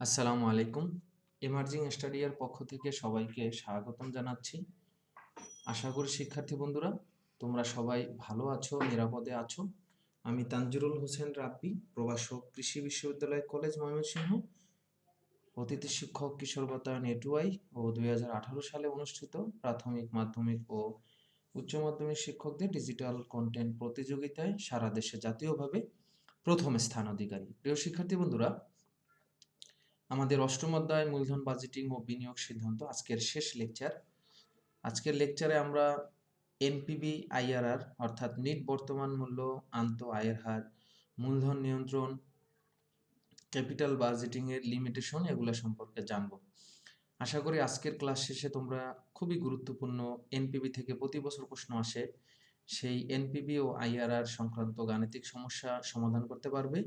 আসসালামু আলাইকুম। Emerging study এর পক্ষ থেকে সবাইকে স্বাগতম জানাচ্ছি। আশা করি শিক্ষার্থী বন্ধুরা তোমরা সবাই ভালো আছো, নিরাপদে আছো। আমি তানজিরুল হোসেন রাব্বি, প্রভাষক, কৃষি বিশ্ববিদ্যালয় কলেজ, ময়মনসিংহ, অতিথি শিক্ষক, কিশোর বাতায়ন এটুআই ও 2018 সালে অনুষ্ঠিত প্রাথমিক, মাধ্যমিক ও উচ্চ মাধ্যমিক শিক্ষকদের ডিজিটাল কন্টেন্ট প্রতিযোগিতায় সারা দেশে জাতীয়ভাবে প্রথম স্থান অধিকারী। প্রিয় শিক্ষার্থী বন্ধুরা, আমাদের অষ্টম অধ্যায় মূলধন বাজেটিং ও বিনিয়োগ সিদ্ধান্ত আজকের শেষ লেকচার। আজকের লেকচারে আমরা এনপিবি আইআরআর অর্থাৎ নিট বর্তমান মূল্য, আন্ত আয়ের হার, মূলধন নিয়ন্ত্রণ, ক্যাপিটাল বাজেটিং এর লিমিটেশন এগুলো সম্পর্কে জানব। আশা করি আজকের ক্লাস শেষে তোমরা খুবই গুরুত্বপূর্ণ এনপিবি থেকে প্রতি বছর প্রশ্ন আসে সেই এনপিবি ও আইআরআর সংক্রান্ত গাণিতিক সমস্যা সমাধান করতে পারবে।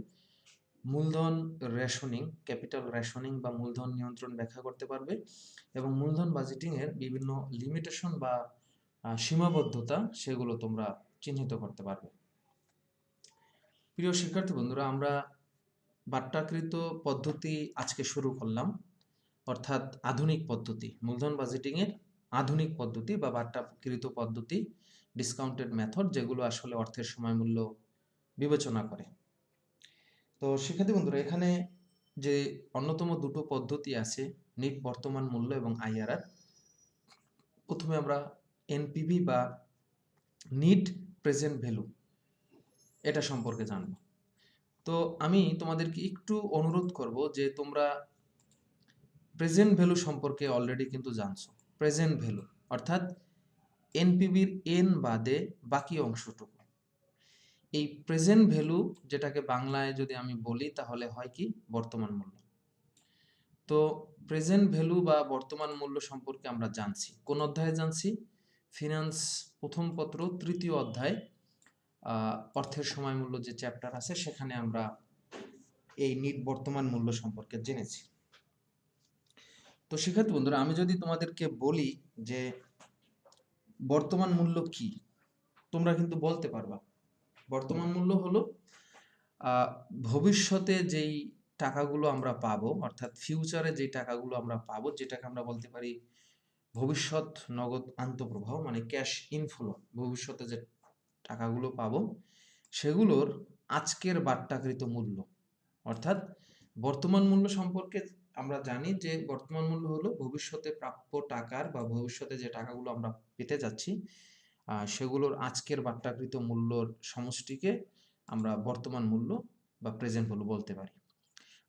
মূলধন রেশনিং, ক্যাপিটাল রেশনিং বা মূলধন নিয়ন্ত্রণ ব্যাখ্যা করতে পারবে এবং মূলধন বাজেটিং এর বিভিন্ন লিমিটেশন বা সীমাবদ্ধতা সেগুলো তোমরা চিহ্নিত করতে পারবে। প্রিয় শিক্ষার্থী বন্ধুরা, আমরা বাট্টাকৃত পদ্ধতি আজকে শুরু করলাম, অর্থাৎ আধুনিক পদ্ধতি, মূলধন বাজেটিং এর আধুনিক পদ্ধতি বা বাট্টাকৃত পদ্ধতি, ডিসকাউন্টেড মেথড, যেগুলো আসলে অর্থের সময় মূল্য বিবেচনা করে। তো শিক্ষার্থী বন্ধুরা, এখানে যে অন্যতম দুটো পদ্ধতি আছে, নিট বর্তমান মূল্য এবং আইআরআর। প্রথমে আমরা এনপিভি বা নিট প্রেজেন্ট ভ্যালু এটা সম্পর্কে জানব। তো আমি তোমাদেরকে একটু অনুরোধ করব যে তোমরা প্রেজেন্ট ভ্যালু সম্পর্কে অলরেডি কিন্তু জানছো। প্রেজেন্ট ভ্যালু অর্থাৎ এনপিভির এন বাদে বাকি অংশটুকু, এই প্রেজেন্ট ভ্যালু যেটাকে বাংলায় যদি আমি বলি তাহলে হয় কি বর্তমান মূল্য। তো প্রেজেন্ট ভ্যালু বা বর্তমান মূল্য সম্পর্কে আমরা জানছি কোন অধ্যায়ে জানছি? ফিনান্স প্রথম পত্র তৃতীয় অধ্যায় অর্থের সময় মূল্য যে চ্যাপ্টার আছে সেখানে আমরা এই নিট বর্তমান মূল্য সম্পর্কে জেনেছি। তো শিক্ষার্থী বন্ধুরা, আমি যদি তোমাদেরকে বলি যে বর্তমান মূল্য কি, তোমরা কিন্তু বলতে পারবা। বর্তমান মূল্য হলো ভবিষ্যতে যেই টাকাগুলো আমরা পাবো, অর্থাৎ ফিউচারে যেই টাকাগুলো আমরা পাবো, যেটাকে আমরা বলতে পারি ভবিষ্যৎ নগদ আন্তঃপ্রবাহ, মানে ক্যাশ ইনফ্লো। ভবিষ্যতে যে টাকাগুলো পাবো সেগুলোর আজকের বাট্টাকৃত মূল্য। অর্থাৎ বর্তমান মূল্য সম্পর্কে আমরা জানি যে বর্তমান মূল্য হলো ভবিষ্যতে প্রাপ্য টাকার বা ভবিষ্যতে যে টাকাগুলো আমরা পেতে যাচ্ছি সেগুলোর আজকের বাট্টাকৃত মূল্যর সমষ্টিকে আমরা বর্তমান মূল্য বা প্রেজেন্ট ভ্যালু বলতে পারি।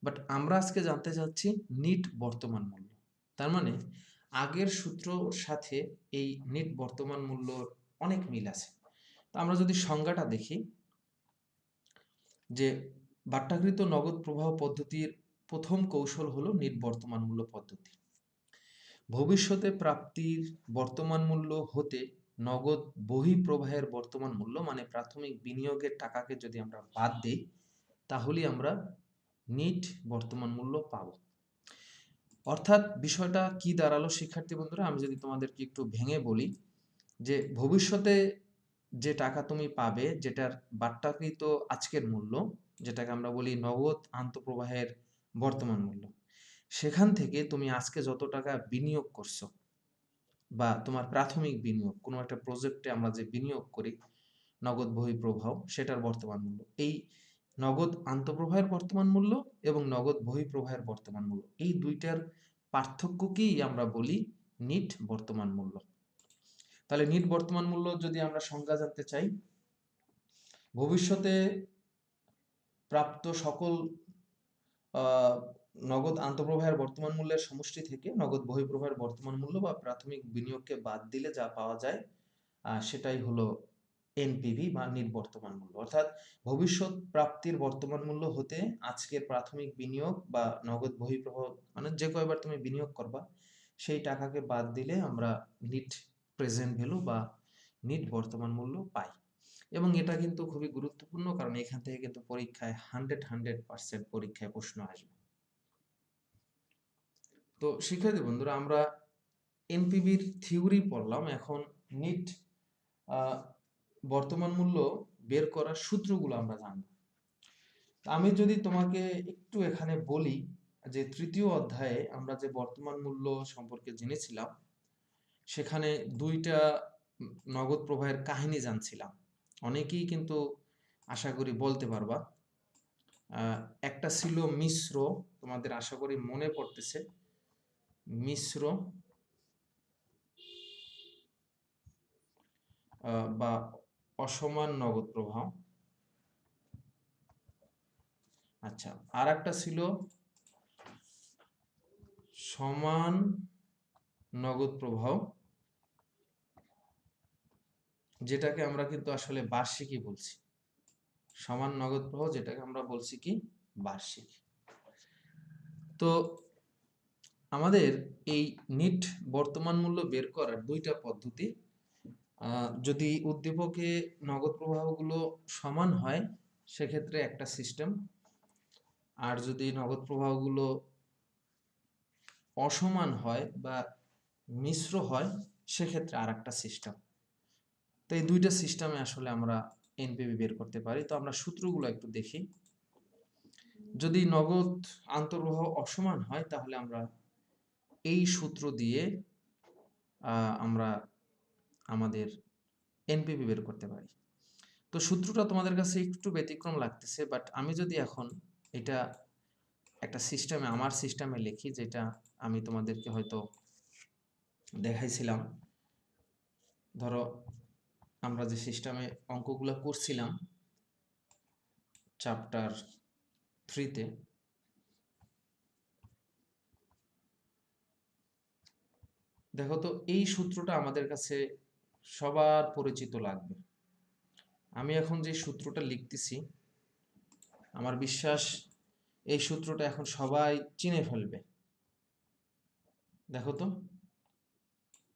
বাট আমরা আজকে জানতে চাচ্ছি নিট বর্তমান মূল্য। তার মানে আগের সূত্রর সাথে এই নিট বর্তমান মূল্যর অনেক মিল আছে। তো আমরা যদি সংজ্ঞাটা দেখি যে বাট্টাকৃত নগদ প্রবাহ পদ্ধতির প্রথম কৌশল হলো নিট বর্তমান মূল্য পদ্ধতি। ভবিষ্যতে প্রাপ্তির বর্তমান মূল্য হতে নগদ বহিঃপ্রবাহের বর্তমান মূল্য মানে প্রাথমিক বিনিয়োগের টাকাকে যদি আমরা বাদ দিই তাহলে আমরা নিট বর্তমান মূল্য পাবো। অর্থাৎ বিষয়টা কি দাঁড়ালো শিক্ষার্থী বন্ধুরা, আমি যদি তোমাদেরকে একটু ভেঙে বলি যে ভবিষ্যতে যে টাকা তুমি পাবে যেটার বাট্টাকৃত আজকের মূল্য, যেটাকে আমরা বলি নগদ আন্তঃপ্রবাহের বর্তমান মূল্য, সেখান থেকে তুমি আজকে যত টাকা বিনিয়োগ করছো বা তোমার প্রাথমিক বিনিয়োগ কোনো একটা প্রজেক্টে আমরা যে বিনিয়োগ করি নগদ বহিঃপ্রবাহ, সেটার বর্তমান মূল্য, এই নগদ আন্তঃপ্রবাহের বর্তমান মূল্য এবং নগদ বহিঃপ্রবাহের বর্তমান মূল্য, এই দুইটার পার্থক্যকেই আমরা বলি নিট বর্তমান মূল্য। তাহলে নিট বর্তমান মূল্য যদি আমরা সংজ্ঞা জানতে চাই, ভবিষ্যতে প্রাপ্ত সকল নগদ আন্তঃপ্রবাহের বর্তমান মূল্যের সমষ্টি থেকে নগদ বহিঃপ্রবাহের বর্তমান মূল্য বা প্রাথমিক বিনিয়োগকে বাদ দিলে যা পাওয়া যায় সেটাই হলো এনপিভি বা নিট বর্তমান মূল্য। অর্থাৎ ভবিষ্যৎ প্রাপ্তির বর্তমান মূল্য হতে আজকের প্রাথমিক বিনিয়োগ বা নগদ বহিঃপ্রবাহ মানে যে কয়বার তুমি বিনিয়োগ করবা সেই টাকাকে বাদ দিলে আমরা নিট প্রেজেন্ট ভ্যালু বা নিট বর্তমান মূল্য পাই। এবং এটা কিন্তু খুবই গুরুত্বপূর্ণ, কারণ এখান থেকে কিন্তু পরীক্ষায় 100% পরীক্ষায় প্রশ্ন আসবে। তো শিক্ষার্থী বন্ধুরা, আমরা এনপিভির থিওরি পড়লাম, এখন নিট বর্তমান মূল্য বের করার সূত্রগুলো আমরা জানব। আমি যদি তোমাকে একটু এখানে বলি যে তৃতীয় অধ্যায়ে আমরা যে বর্তমান মূল্য সম্পর্কে জেনেছিলাম, সেখানে দুইটা নগদ প্রবাহের কাহিনী জানছিলাম। অনেকেই কিন্তু আশা করি বলতে পারবা। একটা ছিল মিশ্র, তোমাদের আশা করি মনে পড়তেছে, মিশ্র বা অসমান নগদ প্রবাহ। আচ্ছা, আর একটা ছিল সমান নগদ প্রবাহ, যেটাকে আমরা কিন্তু আসলে বার্ষিকই বলছি। সমান নগদ প্রবাহ যেটাকে আমরা বলছি কি বার্ষিক। তো আমাদের এই নিট বর্তমান মূল্য বের করার দুইটা পদ্ধতি। যদি উদ্দীপকে নগদ প্রবাহগুলো সমান হয় সেক্ষেত্রে একটা সিস্টেম, আর যদি নগদ প্রবাহগুলো অসমান হয় বা মিশ্র হয় সেক্ষেত্রে আর একটা সিস্টেম। তো এই দুইটা সিস্টেমে আসলে আমরা এনপিভি বের করতে পারি। তো আমরা সূত্রগুলো একটু দেখি। যদি নগদ আন্তঃপ্রবাহ অসমান হয় তাহলে আমরা এই সূত্র দিয়ে আমরা আমাদের এনপিভি বের করতে পারি। তো সূত্রটা তোমাদের কাছে একটু ব্যতিক্রম লাগতেছে, বাট আমি যদি এখন এটা একটা সিস্টেমে, আমার সিস্টেমে লিখি, যেটা আমি তোমাদেরকে হয়তো দেখাইছিলাম। ধরো আমরা যে সিস্টেমে অঙ্কগুলো করছিলাম চ্যাপ্টার 3-তে, দেখো তো এই সূত্রটা আমাদের কাছে সবার পরিচিত লাগবে। আমি এখন যে সূত্রটা লিখতেছি, আমার বিশ্বাস এই সূত্রটা এখন সবাই চিনে ফেলবে। দেখো তো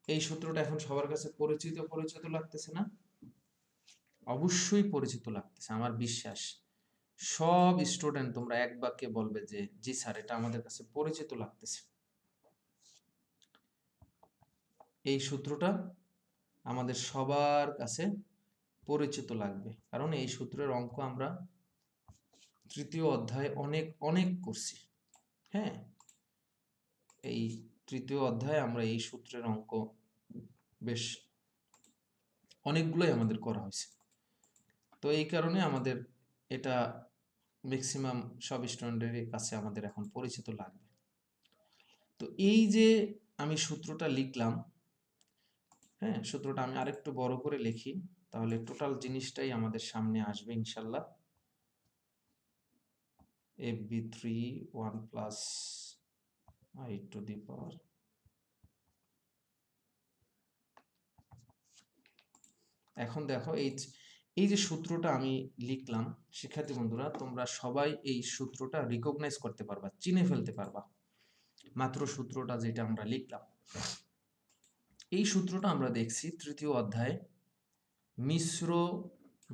এই সূত্রটা এখন সবার কাছে পরিচিত পরিচিত লাগতেছে না? অবশ্যই পরিচিত লাগতেছে, আমার বিশ্বাস সব স্টুডেন্ট তোমরা এক বাক্যে বলবে যে জি স্যার, এটা আমাদের কাছে পরিচিত লাগতেছে। এই সূত্রটা আমাদের সবার কাছে পরিচিত লাগবে, কারণ এই সূত্রের অঙ্ক আমরা তৃতীয় অধ্যায়ে অনেক অনেক করছি। হ্যাঁ, এই তৃতীয় অধ্যায়ে আমরা এই সূত্রের অঙ্ক বেশ অনেকগুলোই আমাদের করা হয়েছে। তো এই কারণে আমাদের এটা ম্যাক্সিমাম সব স্টুডেন্টের কাছে আমাদের এখন পরিচিত লাগবে। তো এই যে আমি সূত্রটা লিখলাম, হ্যাঁ, সূত্রটা আমি আরেকটু বড় করে লিখি, তাহলে টোটাল জিনিসটাই আমাদের সামনে আসবে ইনশাল্লাহ। FB3 1 plus I to the power, এখন দেখো এই যে সূত্রটা আমি লিখলাম, শিক্ষার্থী বন্ধুরা তোমরা সবাই এই সূত্রটা রিকগনাইজ করতে পারবা, চিনে ফেলতে পারবা। মাত্র সূত্রটা যেটা আমরা লিখলাম, এই সূত্রটা আমরা দেখছি তৃতীয় অধ্যায়ে মিশ্র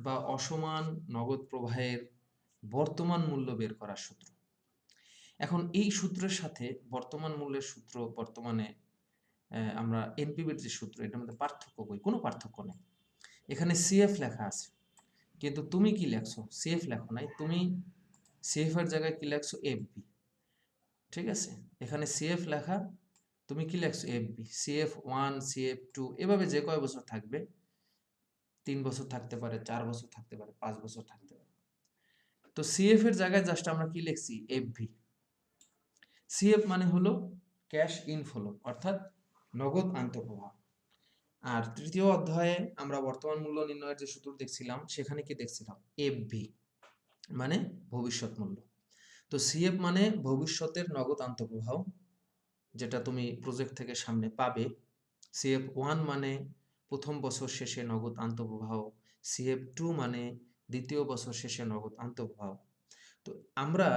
বা অসমান নগদ প্রবাহের বর্তমান মূল্য বের করার সূত্র। এখন এই সূত্রের সাথে বর্তমান মূল্যের সূত্র, বর্তমানে আমরা এনপিভির যে সূত্র, এটার মধ্যে পার্থক্য কই? কোনো পার্থক্য নেই। এখানে সিএফ লেখা আছে, কিন্তু তুমি কি লেখছো? সিএফ লেখো নাই, তুমি সিএফ এর জায়গায় কি লেখছো? এফবি। ঠিক আছে, এখানে সিএফ লেখা, তুমি কি লেখছো? এফবি। CF1 CF2 এভাবে যে কয় বছর থাকবে, 3 বছর থাকতে পারে, 4 বছর থাকতে পারে, 5 বছর থাকতে পারে। তো সিএফ এর জায়গায় জাস্ট আমরা কি লিখছি? এফভি। সিএফ মানে হলো ক্যাশ ইনফ্লো, অর্থাৎ নগদ আন্তঃপ্রবাহ। আর তৃতীয় অধ্যায়ে আমরা বর্তমান মূল্য নির্ণয়ের যে সূত্র দেখছিলাম, সেখানে কি দেখছিলাম? এফভি মানে ভবিষ্যৎ মূল্য। তো সিএফ মানে ভবিষ্যতের নগদ আন্তঃপ্রবাহ, যেটা তুমি প্রজেক্ট থেকে সামনে পাবে। CF1 মানে প্রথম বছর শেষে নগদ আন্তঃপ্রবাহ, CF2 মানে দ্বিতীয় বছর শেষে নগদ আন্তঃপ্রবাহ। তো আমরা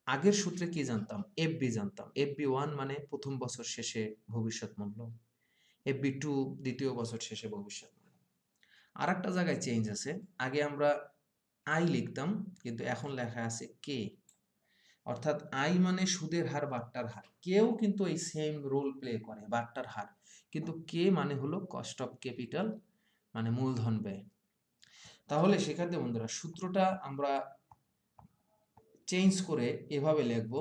আগের সূত্রে কি জানতাম? FB জানতাম। FB1 মানে প্রথম বছর শেষে ভবিষ্যৎ মূল্য, FB2 দ্বিতীয় বছর শেষে ভবিষ্যৎ মূল্য। আর একটা জায়গায় চেঞ্জ আছে, আগে আমরা আই লিখতাম, কিন্তু এখন লেখা আছে কে, অর্থাৎ আই মানে সুদের হার, বাট্টার হার। কেউ কিন্তু এই সেম রোল প্লে করে, বাট্টার হার, কিন্তু কে মানে হলো কস্ট অফ ক্যাপিটাল, মানে মূলধন ব্যয়। তাহলে শিক্ষার্থী বন্ধুরা সূত্রটা আমরা চেঞ্জ করে এভাবে লিখব,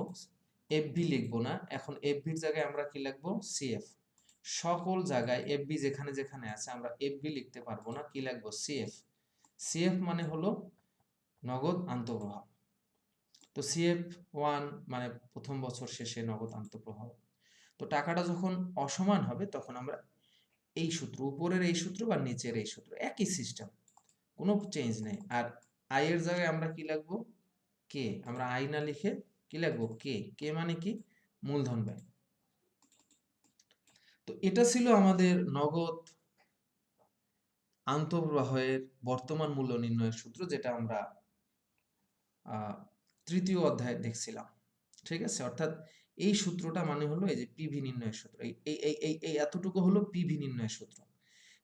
এফবি লিখবো না, এখন এফবির জায়গায় আমরা কি লিখবো, সিএফ। সকল জায়গায় এফবি যেখানে যেখানে আছে আমরা এফবি লিখতে পারবো না, কি লিখবো, সিএফ। সিএফ মানে হলো নগদ আন্তঃপ্রবাহ। তো সিএফ 1 মানে প্রথম বছর শেষে নগদ আন্তঃপ্রবাহ। তো টাকাটা যখন অসমান হবে তখন আমরা এই সূত্র, উপরের এই সূত্র বা নিচের এই সূত্র, একই সিস্টেম, কোনো চেঞ্জ নেই। আর আয়ের জায়গায় আমরা কি লিখবো, কে। আমরা আই না লিখে কি লিখবো, কে। কে মানে কি, মূলধন ব্যয়। তো এটা ছিল আমাদের নগদ আন্তঃপ্রবাহের বর্তমান মূল্য নির্ণয়ের সূত্র, যেটা আমরা তৃতীয় অধ্যায়ে দেখছিলাম। ঠিক আছে, অর্থাৎ এই সূত্রটা মানে হলো এই যে পিভি নির্ণয়ের সূত্র, এই এই এই এই এই এতটুকু হলো পিভি নির্ণয়ের সূত্র।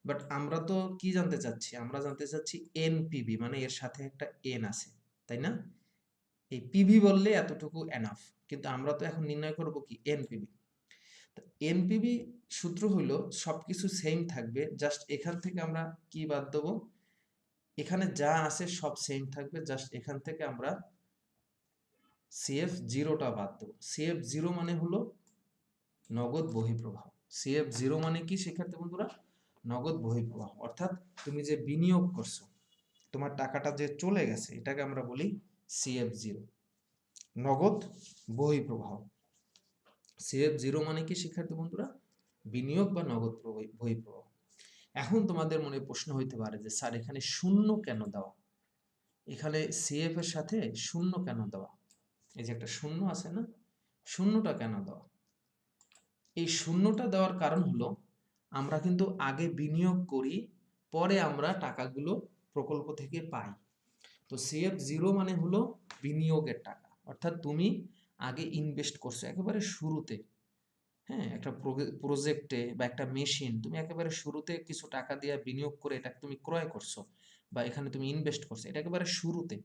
বাট আমরা তো কি জানতে চাচ্ছি, আমরা জানতে চাচ্ছি এনপিভি, মানে এর সাথে একটা এন আছে, তাই না? এই পিভি বললে এতটুকু এনাফ, কিন্তু আমরা তো এখন নির্ণয় করব কি, এনপিভি। এনপিভি সূত্র হলো সবকিছু সেম থাকবে, জাস্ট এখান থেকে আমরা কি বাদ দেবো, এখানে যা আছে সব সেম থাকবে, জাস্ট এখান থেকে আমরা সিএফ জিরোটা বাদ দেবো। সিএফ জিরো মানে হলো নগদ বহিঃপ্রবাহ। সিএফ জিরো মানে কি শিক্ষার্থী বন্ধুরা, নগদ বহিঃপ্রবাহ। অর্থাৎ তুমি যে বিনিয়োগ করছো, তোমার টাকাটা যে চলে গেছে, এটাকে আমরা বলি সিএফ জিরো, নগদ বহিঃপ্রবাহ। সিএফ জিরো মানে কি শিক্ষার্থী বন্ধুরা, বিনিয়োগ বা নগদ বহিঃপ্রবাহ। এখন তোমাদের মনে প্রশ্ন হইতে পারে যে স্যার এখানে শূন্য কেন দেওয়া, এখানে সিএফ এর সাথে শূন্য কেন দেওয়া, এই যে একটা শূন্য আছে না, শূন্যটা কেন দেওয়া? এই শূন্যটা দেওয়ার কারণ হলো আমরা কিন্তু আগে বিনিয়োগ করি, পরে আমরা টাকাগুলো প্রকল্প থেকে পাই। তো সিএফ জিরো মানে হলো বিনিয়োগের টাকা, অর্থাৎ তুমি আগে ইনভেস্ট করছো একেবারে শুরুতে, হ্যাঁ, একটা প্রজেক্টে বা একটা মেশিন তুমি একেবারে শুরুতে কিছু টাকা দিয়ে বিনিয়োগ করে এটা তুমি ক্রয় করছো বা এখানে তুমি ইনভেস্ট করছো, এটা একেবারে শুরুতে।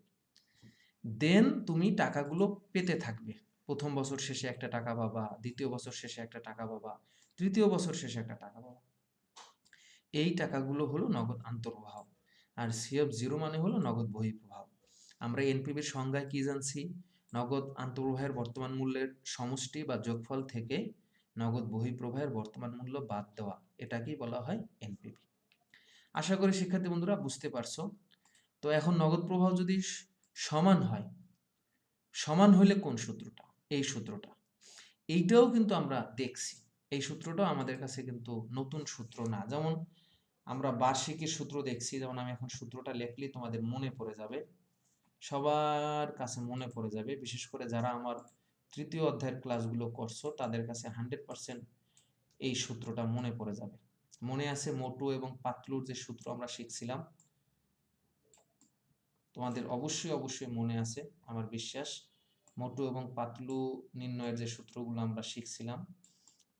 দেন তুমি টাকাগুলো পেতে থাকবে, প্রথম বছর শেষে একটা টাকা পাবা, দ্বিতীয় বছর শেষে একটা টাকা পাবা, তৃতীয় বছর শেষে একটা টাকা পাবা। এই টাকাগুলো হলো নগদ আন্তঃপ্রবাহ। আর সিএফ জিরো মানে হলো নগদ বহিঃপ্রবাহ। আমরা এনপিভির সংজ্ঞায় কি জানছি, নগদ আন্তঃপ্রবাহের বর্তমান মূল্যের সমষ্টি বা যোগফল থেকে নগদ বহিঃপ্রবাহের বর্তমান মূল্য বাদ দেওয়া, এটাকেই বলা হয় এনপিভি। আশা করি শিক্ষার্থী বন্ধুরা বুঝতে পারছো। তো এখন নগদ প্রবাহ যদি সমান হয়, সমান হইলে কোন সূত্রটা, এই সূত্রটা, এইটাও কিন্তু আমরা দেখছি। এই সূত্রটাও আমাদের কাছে কিন্তু নতুন সূত্র না। যেমন আমরা বার্ষিকীর সূত্র দেখছি, যেমন আমি এখন সূত্রটা লেখলেই তোমাদের মনে পড়ে যাবে, সবার কাছে মনে পড়ে যাবে, বিশেষ করে যারা আমার তৃতীয় অধ্যায়ের ক্লাসগুলো করছো তাদের কাছে 100% এই সূত্রটা মনে পড়ে যাবে। মনে আছে মোটু এবং পাতলুর যে সূত্র আমরা শিখছিলাম, তোমাদের অবশ্যই অবশ্যই মনে আছে আমার বিশ্বাস। মোটু এবং পাতলু নির্ণয়ের যে সূত্রগুলো আমরা শিখছিলাম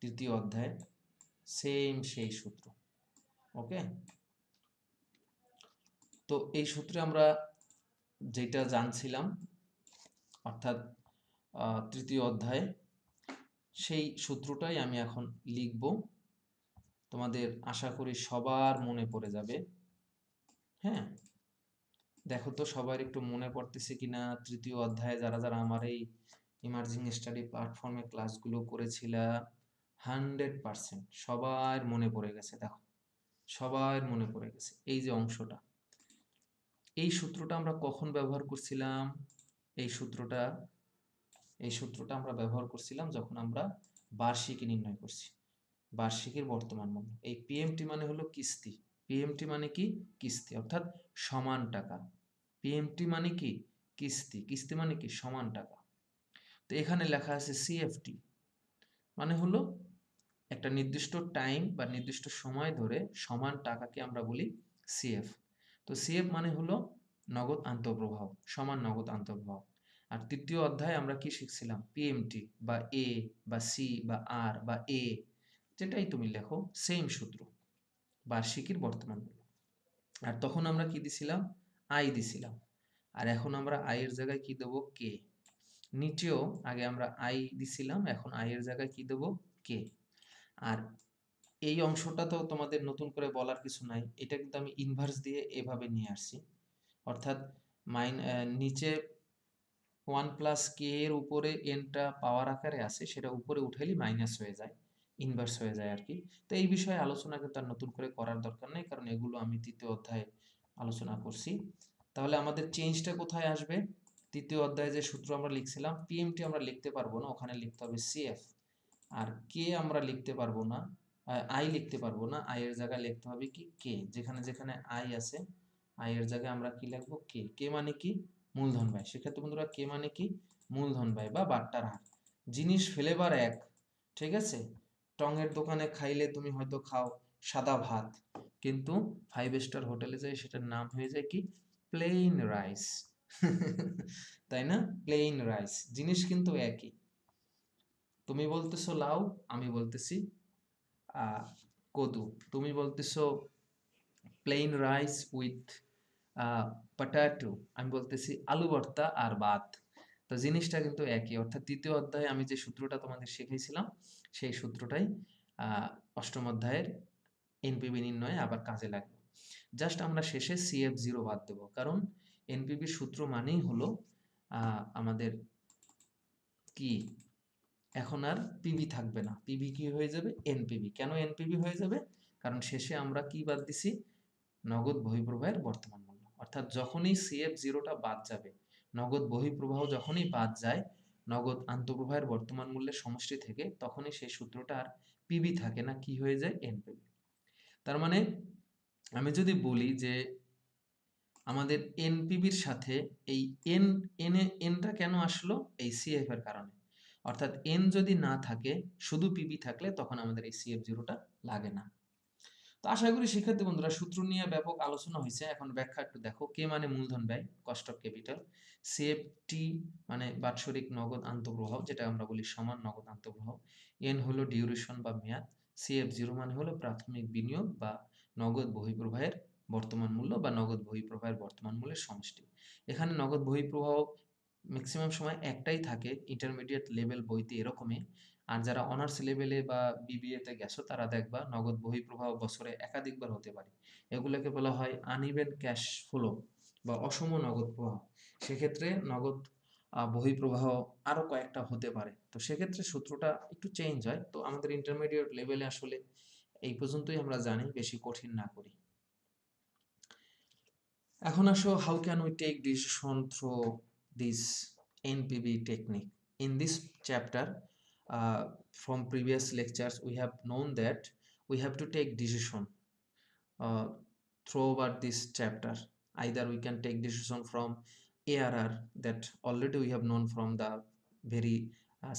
তৃতীয় অধ্যায়ে, সেম সেই সূত্র। ওকে, তো এই সূত্রে আমরা যেটা জানছিলাম, অর্থাৎ তৃতীয় অধ্যায়ে, সেই সূত্রটাই আমি এখন লিখব, তোমাদের আশা করি সবার মনে পড়ে যাবে। হ্যাঁ, দেখো তো সবার একটু মনে পড়তেছে কিনা তৃতীয় অধ্যায়ে, যারা যারা আমার এই ইমার্জিং স্টাডি প্ল্যাটফর্মে ক্লাসগুলো করেছিলা, 100% সবার মনে পড়ে গেছে। দেখো সবার মনে পড়ে গেছে এই যে অংশটা, এই সূত্রটা আমরা কখন ব্যবহার করছিলাম, এই সূত্রটা আমরা ব্যবহার করছিলাম যখন আমরা বার্ষিকী নির্ণয় করছি, বার্ষিকীর বর্তমান মূল্য। এই পিএমটি মানে হলো কিস্তি, পিএমটি মানে কি, কিস্তি, অর্থাৎ সমান টাকা। পিএমটি মানে কি, কিস্তি, কিস্তি মানে কি, সমান টাকা। তো এখানে লেখা আছে সিএফটি, মানে হলো একটা নির্দিষ্ট টাইম বা নির্দিষ্ট সময় ধরে সমান টাকাকে আমরা বলি সিএফ। তো সিএফ মানে হলো নগদ আন্তঃপ্রবাহ, সমান নগদ আন্তঃপ্রবাহ। আর তৃতীয় অধ্যায়ে আমরা কি শিখছিলাম, পিএমটি বা এ বা সি বা আর বা এ, যেটাই তুমি লেখো, সেম সূত্র, বার্ষিকীর বর্তমান মূল্য। আর তখন আমরা কি দিছিলাম, আই দিছিলাম। আর এখন আমরা আই এর জায়গায় কি দেবো, কে। নিচেও আগে আমরা আই দিছিলাম, এখন আই এর জায়গায় কি দেবো, কে। আর এই অংশটা তো তোমাদের নতুন করে বলার কিছু নাই, এটা কিন্তু আমি ইনভার্স দিয়ে এভাবে নিয়ে আসছি, অর্থাৎ নিচে ওয়ান প্লাস কে এর উপরে এনটা পাওয়ার আকারে আছে, সেটা উপরে উঠাইলে মাইনাস হয়ে যায়, ইনভার্স হয়ে যায় আর কি। তো এই বিষয়ে আলোচনা কিন্তু আর নতুন করে করার দরকার নেই, কারণ এগুলো আমি তৃতীয় অধ্যায়ে আলোচনা করছি। তাহলে আমাদের চেঞ্জটা কোথায় আসবে? তৃতীয় অধ্যায়ে যে সূত্র আমরা লিখছিলাম, পিএমটি আমরা লিখতে পারবো না, ওখানে লিখতে হবে সিএফ। আর কে আমরা লিখতে পারবো না, আই লিখতে পারবো না, আই এর জায়গায় লিখতে হবে কি কে। যেখানে যেখানে আই আছে, আই এর জায়গায় আমরা কি লিখবো কে। কে মানে কি? মূলধন ব্যয়। সেক্ষেত্রে বন্ধুরা কে মানে কি? মূলধন ব্যয় বা বাট্টার হার। জিনিস ফ্লেভার এক, ঠিক আছে? টঙের দোকানে খাইলে তুমি হয়তো খাও সাদা ভাত, কিন্তু 5 স্টার হোটেলে যাই সেটার নাম হয়ে যায় কি? Plain rice. তাই না? Plain rice. জিনিস কিন্তু একই। তুমি বলতেছো লাউ, আমি বলতেছি আহ কদু। তুমি বলতেছো প্লেন রাইস উইথ পটাটো, আমি বলতেছি আলু ভর্তা আর ভাত। তো জিনিসটা কিন্তু একই। অর্থাৎ তৃতীয় অধ্যায়ে আমি যে সূত্রটা তোমাদের শিখিয়েছিলাম, সেই সূত্রটাই আহ অষ্টম অধ্যায়ের এনপিভি নির্ণয়ে আবার কাজে লাগবে। জাস্ট আমরা শেষে CF0 বাদ দেবো, কারণ এনপিভির সূত্র মানেই হলো আমাদের কি, এখন আর পিভি থাকবে না, পিভি কি হয়ে যাবে? এনপিভি। কেন এনপিভি হয়ে যাবে? কারণ শেষে আমরা কি বাদ দিছি? নগদ বহিঃপ্রবাহের বর্তমান মূল্য। অর্থাৎ যখনই CF0টা বাদ যাবে, নগদ বহিঃপ্রবাহ যখনই বাদ যায় নগদ আন্তঃপ্রবাহের বর্তমান মূল্যের সমষ্টি থেকে, তখনই সেই সূত্রটা আর পিভি থাকে না, কি হয়ে যায়? এনপিভি। তার মানে আমি যদি বলি যে আমাদের এনপিভির সাথে এই এন, এনটা কেন আসলো? এই সিএফ এর কারণে। অর্থাৎ এন যদি না থাকে, শুধু পিবি থাকলে, তখন আমাদের এই CF0টা লাগে না। তো আশা করি শিক্ষার্থী বন্ধুরা সূত্র নিয়ে ব্যাপক আলোচনা হয়েছে। এখন ব্যাখ্যা একটু দেখো। কে মানে মূলধন ব্যয়, কস্ট অফ ক্যাপিটাল। সিএফটি মানে বাৎসরিক নগদ আন্তঃপ্রবাহ, যেটা আমরা বলি সমান নগদ আন্তঃপ্রবাহ। এন হলো ডিউরেশন বা মেয়াদ। CF0 মানে হলো প্রাথমিক বিনিয়োগ বা নগদ বহিঃপ্রবাহের বর্তমান মূল্য বা নগদ বহিঃপ্রবাহের বর্তমান মূল্যের সমষ্টি। এখানে নগদ বহিঃপ্রবাহ ম্যাক্সিমাম সময় একটাই থাকে, ইন্টারমিডিয়েট লেভেল বইতে এরকমই। আর যারা অনার্স লেভেলে বা বিবিএতে গেছো, তারা দেখবা নগদ বহিঃপ্রবাহ বছরে একাধিকবার হতে পারে। এগুলোকে বলা হয় আনইভেন ক্যাশ ফ্লো বা অসম নগদ প্রবাহ। সেক্ষেত্রে নগদ বহিঃপ্রবাহ আরো কয়েকটা হতে পারে। তো সেক্ষেত্রে সূত্রটা একটু চেঞ্জ হয়। তো আমাদের ইন্টারমিডিয়েট লেভেলে আসলে এই পর্যন্তই আমরা জানি, বেশি কঠিন না করি। এখন আসো, how can we take decision through this NPV technique? In this chapter, from previous lectures, we have known that we have to take decision uh, throughout this chapter. Either we can take decision from ARR, that already we have known from the very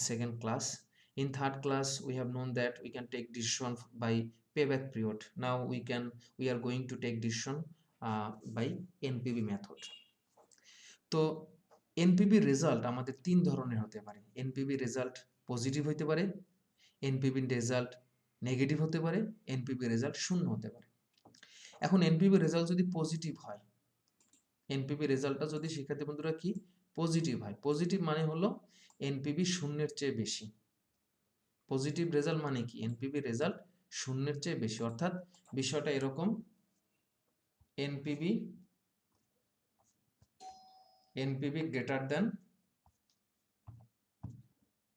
second class. In third class, we have known that we can take decision by payback period. Now we are going to take decision by NPV method. তো NPV result আমাদের তিন ধরনের হতে পারে। NPV result positive হতে পারে, NPV result negative হতে পারে, এনপিভি রেজাল্ট শূন্য হতে পারে। এখন এনপিভি রেজাল্ট যদি পজিটিভ হয়, এনপিভি রেজাল্টটা যদি শিক্ষার্থী বন্ধুরা কি পজিটিভ হয়, পজিটিভ মানে হলো এনপিভি শূন্যের চেয়ে বেশি। পজিটিভ রেজাল্ট মানে কি? এনপিভি রেজাল্ট শূন্যের চেয়ে বেশি। অর্থাৎ বিষয়টা এরকম, এনপিভি গ্রেটার দেন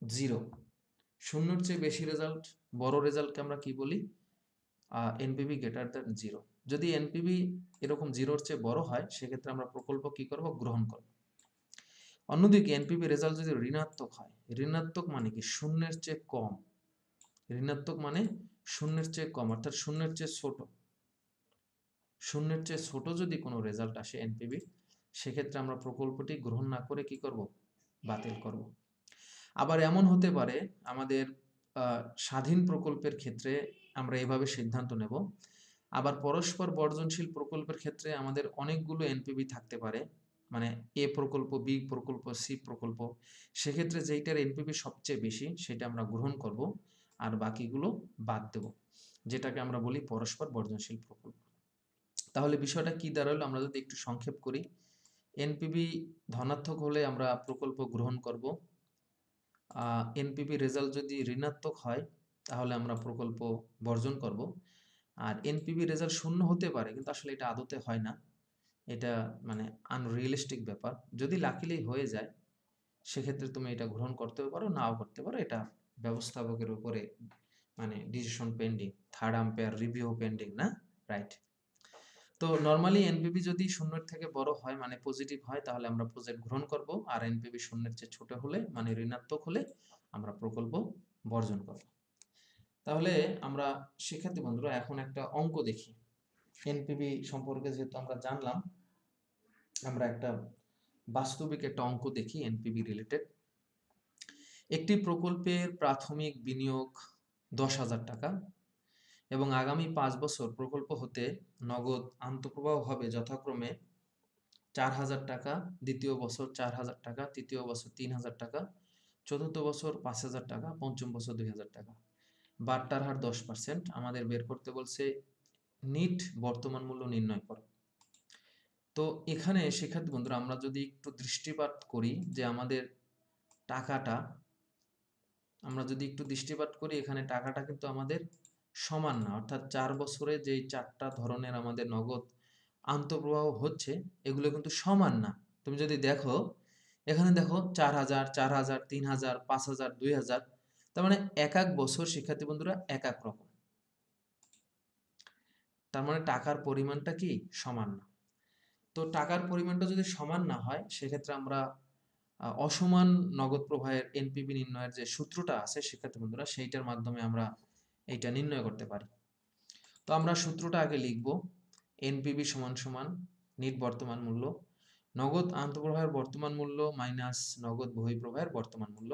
0। শূন্যর চেয়ে বেশি রেজাল্ট, বড় রেজাল্টকে আমরা কি বলি? NPV greater than 0। যদি এনপিভি এরকম 0-র চেয়ে বড় হয়, সেক্ষেত্রে আমরা প্রকল্প কি করব? গ্রহণ করব। অন্যদিকে এনপিভি রেজাল্ট যদি ঋণাত্মক হয়, ঋণাত্মক মানে কি? শূন্যের চেয়ে কম। ঋণাত্মক মানে শূন্যের চেয়ে কম, অর্থাৎ শূন্যের চেয়ে ছোট। শূন্যের চেয়ে ছোট যদি কোনো রেজাল্ট আসে এনপিভি, সেক্ষেত্রে আমরা প্রকল্পটি গ্রহণ না করে কি করব? বাতিল করব। আবার এমন হতে পারে আমাদের স্বাধীন প্রকল্পের ক্ষেত্রে আমরা এভাবে সিদ্ধান্ত নেব। আবার পরস্পর বর্জনশীল প্রকল্পের ক্ষেত্রে আমাদের অনেকগুলো এনপিভি থাকতে পারে, মানে এ প্রকল্প, বি প্রকল্প, সি প্রকল্প। সেক্ষেত্রে যেইটার এনপিভি সবচেয়ে বেশি সেটা আমরা গ্রহণ করব, আর বাকিগুলো বাদ দেব, যেটাকে আমরা বলি পরস্পর বর্জনশীল প্রকল্প। তাহলে বিষয়টা কি দাঁড়ালো? আমরা যদি একটু সংক্ষেপ করি, এনপিভি ধনাত্মক হলে আমরা প্রকল্প গ্রহণ করব। এনপিভি রেজাল্ট যদি ঋণাত্মক হয়, তাহলে আমরা প্রকল্প বর্জন করব। আর এনপিভি রেজাল্ট শূন্য হতে পারে, কিন্তু আসলে এটা আদতে হয় না, এটা মানে আনরিয়েলিস্টিক ব্যাপার। যদি লাকিলি হয়ে যায়, সেক্ষেত্রে তুমি এটা গ্রহণ করতেও পারো, নাও করতে পারো। এটা ব্যবস্থাপকের উপরে মানে decision pending, third umpire review pending, না? রাইট। তো নর্মালি এনপিভি যদি শূন্যের থেকে বড় হয় মানে পজিটিভ হয়, তাহলে আমরা প্রজেক্ট গ্রহণ করব। আর এনপিভি শূন্যের চেয়ে ছোট হলে মানে ঋণাত্মক হলে আমরা প্রকল্প বর্জন করব। তাহলে আমরা শিক্ষার্থী বন্ধুরা এখন একটা অঙ্ক দেখি। এনপিভি সম্পর্কে যেহেতু আমরা জানলাম, আমরা একটা বাস্তবিক একটা অঙ্ক দেখি এনপিভি রিলেটেড। একটি প্রকল্পের প্রাথমিক বিনিয়োগ 10,000 টাকা এবং আগামী 5 বছর প্রকল্প হতে নগদ আন্তঃপ্রবাহ হবে যথাক্রমে 4,000 টাকা, দ্বিতীয় বছর 4,000 টাকা, তৃতীয় বছর 3,000 টাকা, চতুর্থ বছর 5,000 টাকা, পঞ্চম বছর 2,000 টাকা। বাট্টার হার 10%। আমাদের বের করতে বলছে নিট বর্তমান মূল্য নির্ণয় করো। তো এখানে শিক্ষার্থী বন্ধুরা আমরা যদি একটু দৃষ্টিপাত করি যে আমাদের টাকাটা, আমরা যদি একটু দৃষ্টিপাত করি এখানে টাকাটা কিন্তু আমাদের সমান না। অর্থাৎ 4 বছরে যেই 4টা ধরনের আমাদের নগদ আন্তঃপ্রবাহ হচ্ছে এগুলো কিন্তু সমান না। তুমি যদি দেখো এখানে দেখো 4,000, 4,000, 3,000, 5,000, 2,000, তার মানে এক এক বছর শিক্ষার্থী বন্ধুরা এক এক রকম। তার মানে টাকার পরিমাণটা কি সমান না। তো টাকার পরিমাণটা যদি সমান না হয় সেক্ষেত্রে আমরা অসমান নগদ প্রবাহের এনপিভি নির্ণয়ের যে সূত্রটা আছে শিক্ষার্থী বন্ধুরা, সেইটার মাধ্যমে আমরা এইটা নির্ণয় করতে পারি। তো আমরা সূত্রটা আগে লিখব। এনপিভি সমান সমান নিট বর্তমান মূল্য, নগদ আন্তঃপ্রবাহের বর্তমান মূল্য মাইনাস নগদ বহিঃপ্রবাহের বর্তমান মূল্য।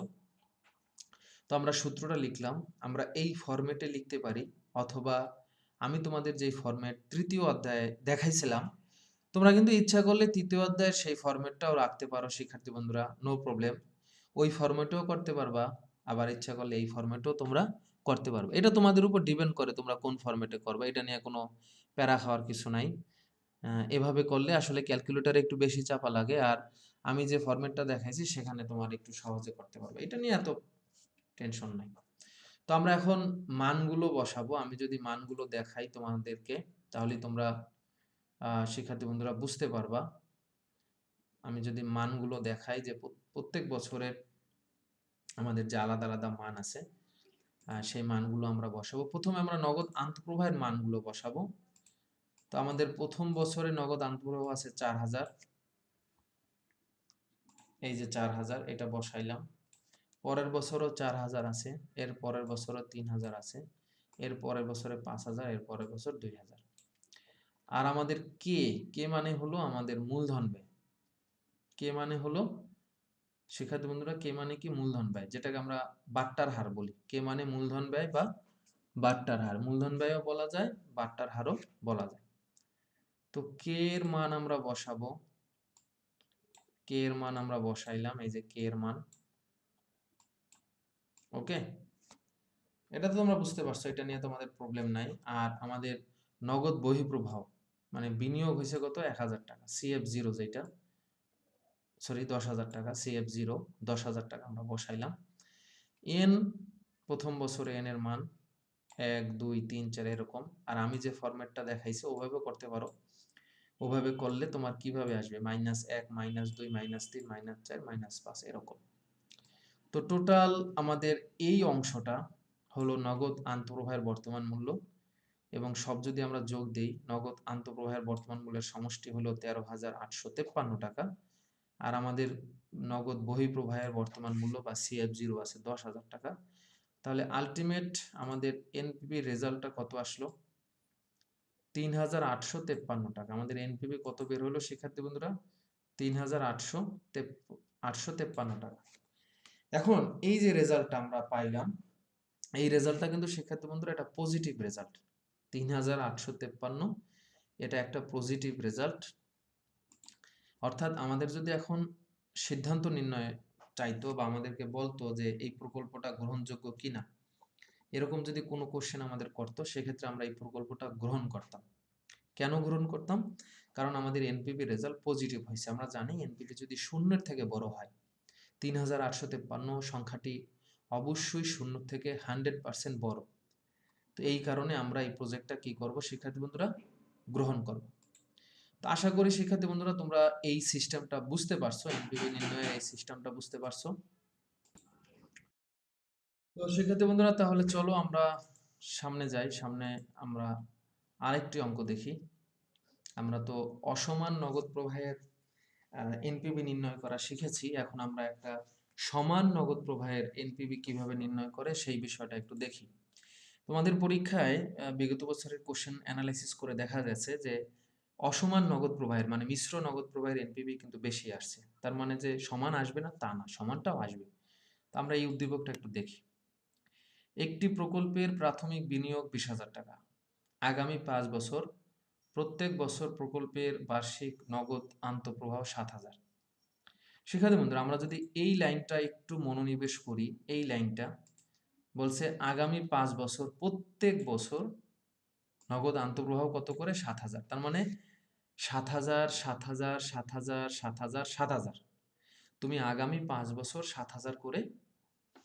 তো আমরা সূত্রটা লিখলাম। আমরা এই ফরম্যাটে লিখতে পারি, অথবা আমি তোমাদের যে ফরম্যাট তৃতীয় অধ্যায়ে দেখাইছিলাম, তোমরা কিন্তু ইচ্ছা করলে তৃতীয় অধ্যায়ের সেই ফরম্যাটটাও রাখতে পারো শিক্ষার্থী বন্ধুরা, নো প্রবলেম। ওই ফরম্যাটেও করতে পারবা, আবার ইচ্ছা করলে এই ফরম্যাটেও তোমরা করতে পারবে। এটা তোমাদের উপর ডিপেন্ড করে তোমরা কোন ফরম্যাটে করবে, এটা নিয়ে কোনো প্যারা খাওয়ার কিছু নাই। এভাবে করলে আসলে ক্যালকুলেটরে একটু বেশি চাপা লাগে, আর আমি যে ফরম্যাটটা দেখাইছি সেখানে তোমার একটু সহজে করতে পারবে, এটা নিয়ে এত টেনশন নাই। তো আমরা এখন মানগুলো বসাবো। আমি যদি মানগুলো দেখাই তোমাদেরকে তাহলে তোমরা শিক্ষার্থী বন্ধুরা বুঝতে পারবা। আমি যদি মানগুলো দেখাই যে প্রত্যেক বছরের আমাদের যে আলাদা আলাদা মান আছে সেই মানগুলো আমরা বসাবো। প্রথমে আমরা নগদ আন্তঃপ্রবাহের মানগুলো বসাবো। তো আমাদের প্রথম বছরে নগদ আন্তঃপ্রবাহ আছে 4,000, এই যে 4,000 এটা বসাইলাম। পরের বছরও 4,000 আছে, এর পরের বছরও 3,000 আছে, এর পরের বছরে 5,000, এর পরের বছর 2,000। আর আমাদের কে মানে হলো আমাদের মূলধন ব্যয়। কে মানে হলো শিক্ষার্থী বন্ধুরা, কে মানে কি মূলধন ব্যয়, যেটাকে আমরা বাট্টার হার বলি। কে মানে মূলধন ব্যয় বা বাট্টার হার, মূলধন ব্যয়ও বলা যায়, বাট্টার হারও বলা যায়। তো কে এর মান আমরা বসাবো। কে এর মান আমরা বসাইলাম, এই যে কে এর মান। ওকে, এটা তো তোমরা বুঝতে পারছো, এটা নিয়ে তোমাদের প্রবলেম নাই। আর আমাদের নগদ বহিঃপ্রবাহ মানে বিনিয়োগ হয়েছে কত, 1,000 টাকা, CF0 যেটা, সরি 10,000 টাকা, CF0 10,000 টাকা আমরা বসাইলাম। এন প্রথম বছরে এন এর মান 1, 2, 3, 4 এরকম। আর আমি যে ফরম্যাটটা দেখাইছি ওভাবে করতে পারো। ওভাবে করলে তোমার কিভাবে আসবে, -1, -2, -3, -4, -5 এরকম। তো টোটাল আমাদের এই অংশটা হলো নগদ আন্তঃপ্রবাহের বর্তমান মূল্য, এবং সব যদি আমরা যোগ দেই নগদ আন্তঃপ্রবাহের বর্তমান মূল্যের সমষ্টি হলো 13,853 টাকা। আর আমাদের নগদ বহিঃপ্রবাহের বর্তমান মূল্য বা CF0 আছে 10,000 টাকা। তাহলে আলটিমেট আমাদের এনপিভি রেজাল্টটা কত আসলো, 3,853 টাকা। আমাদের এনপিভি কত বের হলো শিক্ষার্থী বন্ধুরা, 3,853 টাকা। এখন এই যে রেজাল্টটা আমরা পাইলাম, এই রেজাল্টটা কিন্তু শিক্ষার্থী বন্ধুরা এটা পজিটিভ রেজাল্ট। 3,853 এটা একটা পজিটিভ রেজাল্ট। অর্থাৎ আমাদের যদি এখন সিদ্ধান্ত নির্ণয় চাইতো বা আমাদেরকে বলতো যে এই প্রকল্পটা গ্রহণযোগ্য কিনা, এরকম যদি কোনো কোশ্চেন আমাদের করতো, সেক্ষেত্রে আমরা এই প্রকল্পটা গ্রহণ করতাম। কেন গ্রহণ করতাম, কারণ আমাদের এনপিভি রেজাল্ট পজিটিভ হয়েছে। আমরা জানি এনপিভি যদি শূন্যের থেকে বড় হয়, 3,853 সংখ্যাটি অবশ্যই শূন্য থেকে 100% বড়। তো এই কারণে আমরা এই প্রজেক্টটা কি করব শিক্ষার্থী বন্ধুরা, গ্রহণ করব। তো আশা করি শিক্ষার্থী বন্ধুরা তোমরা এই সিস্টেমটা বুঝতে পারছো, এনপিভি নির্ণয়ের এই সিস্টেমটা বুঝতে পারছো। তো শিক্ষার্থী বন্ধুরা তাহলে চলো আমরা সামনে যাই। সামনে আমরা আরেকটি অঙ্ক দেখি। আমরা তো অসমান নগদ প্রবাহের এনপিভি নির্ণয় করা শিখেছি। এখন আমরা একটা সমান নগদ প্রবাহের এনপিভি কিভাবে নির্ণয় করে সেই বিষয়টা একটু দেখি। তোমাদের পরীক্ষায় বিগত বছরের কোশ্চেন অ্যানালাইসিস করে দেখা গেছে যে অসমান নগদ প্রবাহের মানে মিশ্র নগদ প্রবাহের এনপিভি কিন্তু বেশি আসছে। তার মানে যে সমান আসবে না তা না, সমানটাও আসবে। তো আমরা এই উদ্দীপকটা একটু দেখি। একটি প্রকল্পের প্রাথমিক বিনিয়োগ 20,000 টাকা। আগামী 5 বছর প্রত্যেক বছর প্রকল্পের বার্ষিক নগদ আন্তঃপ্রবাহ 7,000। শিক্ষার্থী বন্ধুরা আমরা যদি এই লাইনটা একটু মনোনিবেশ করি, এই লাইনটা বলছে আগামী 5 বছর প্রত্যেক বছর নগদ আন্তঃপ্রবাহ কত করে? 7,000। তার মানে 7,000 7,000 7,000 7,000 7,000, তুমি আগামী 5 বছর 7,000 করে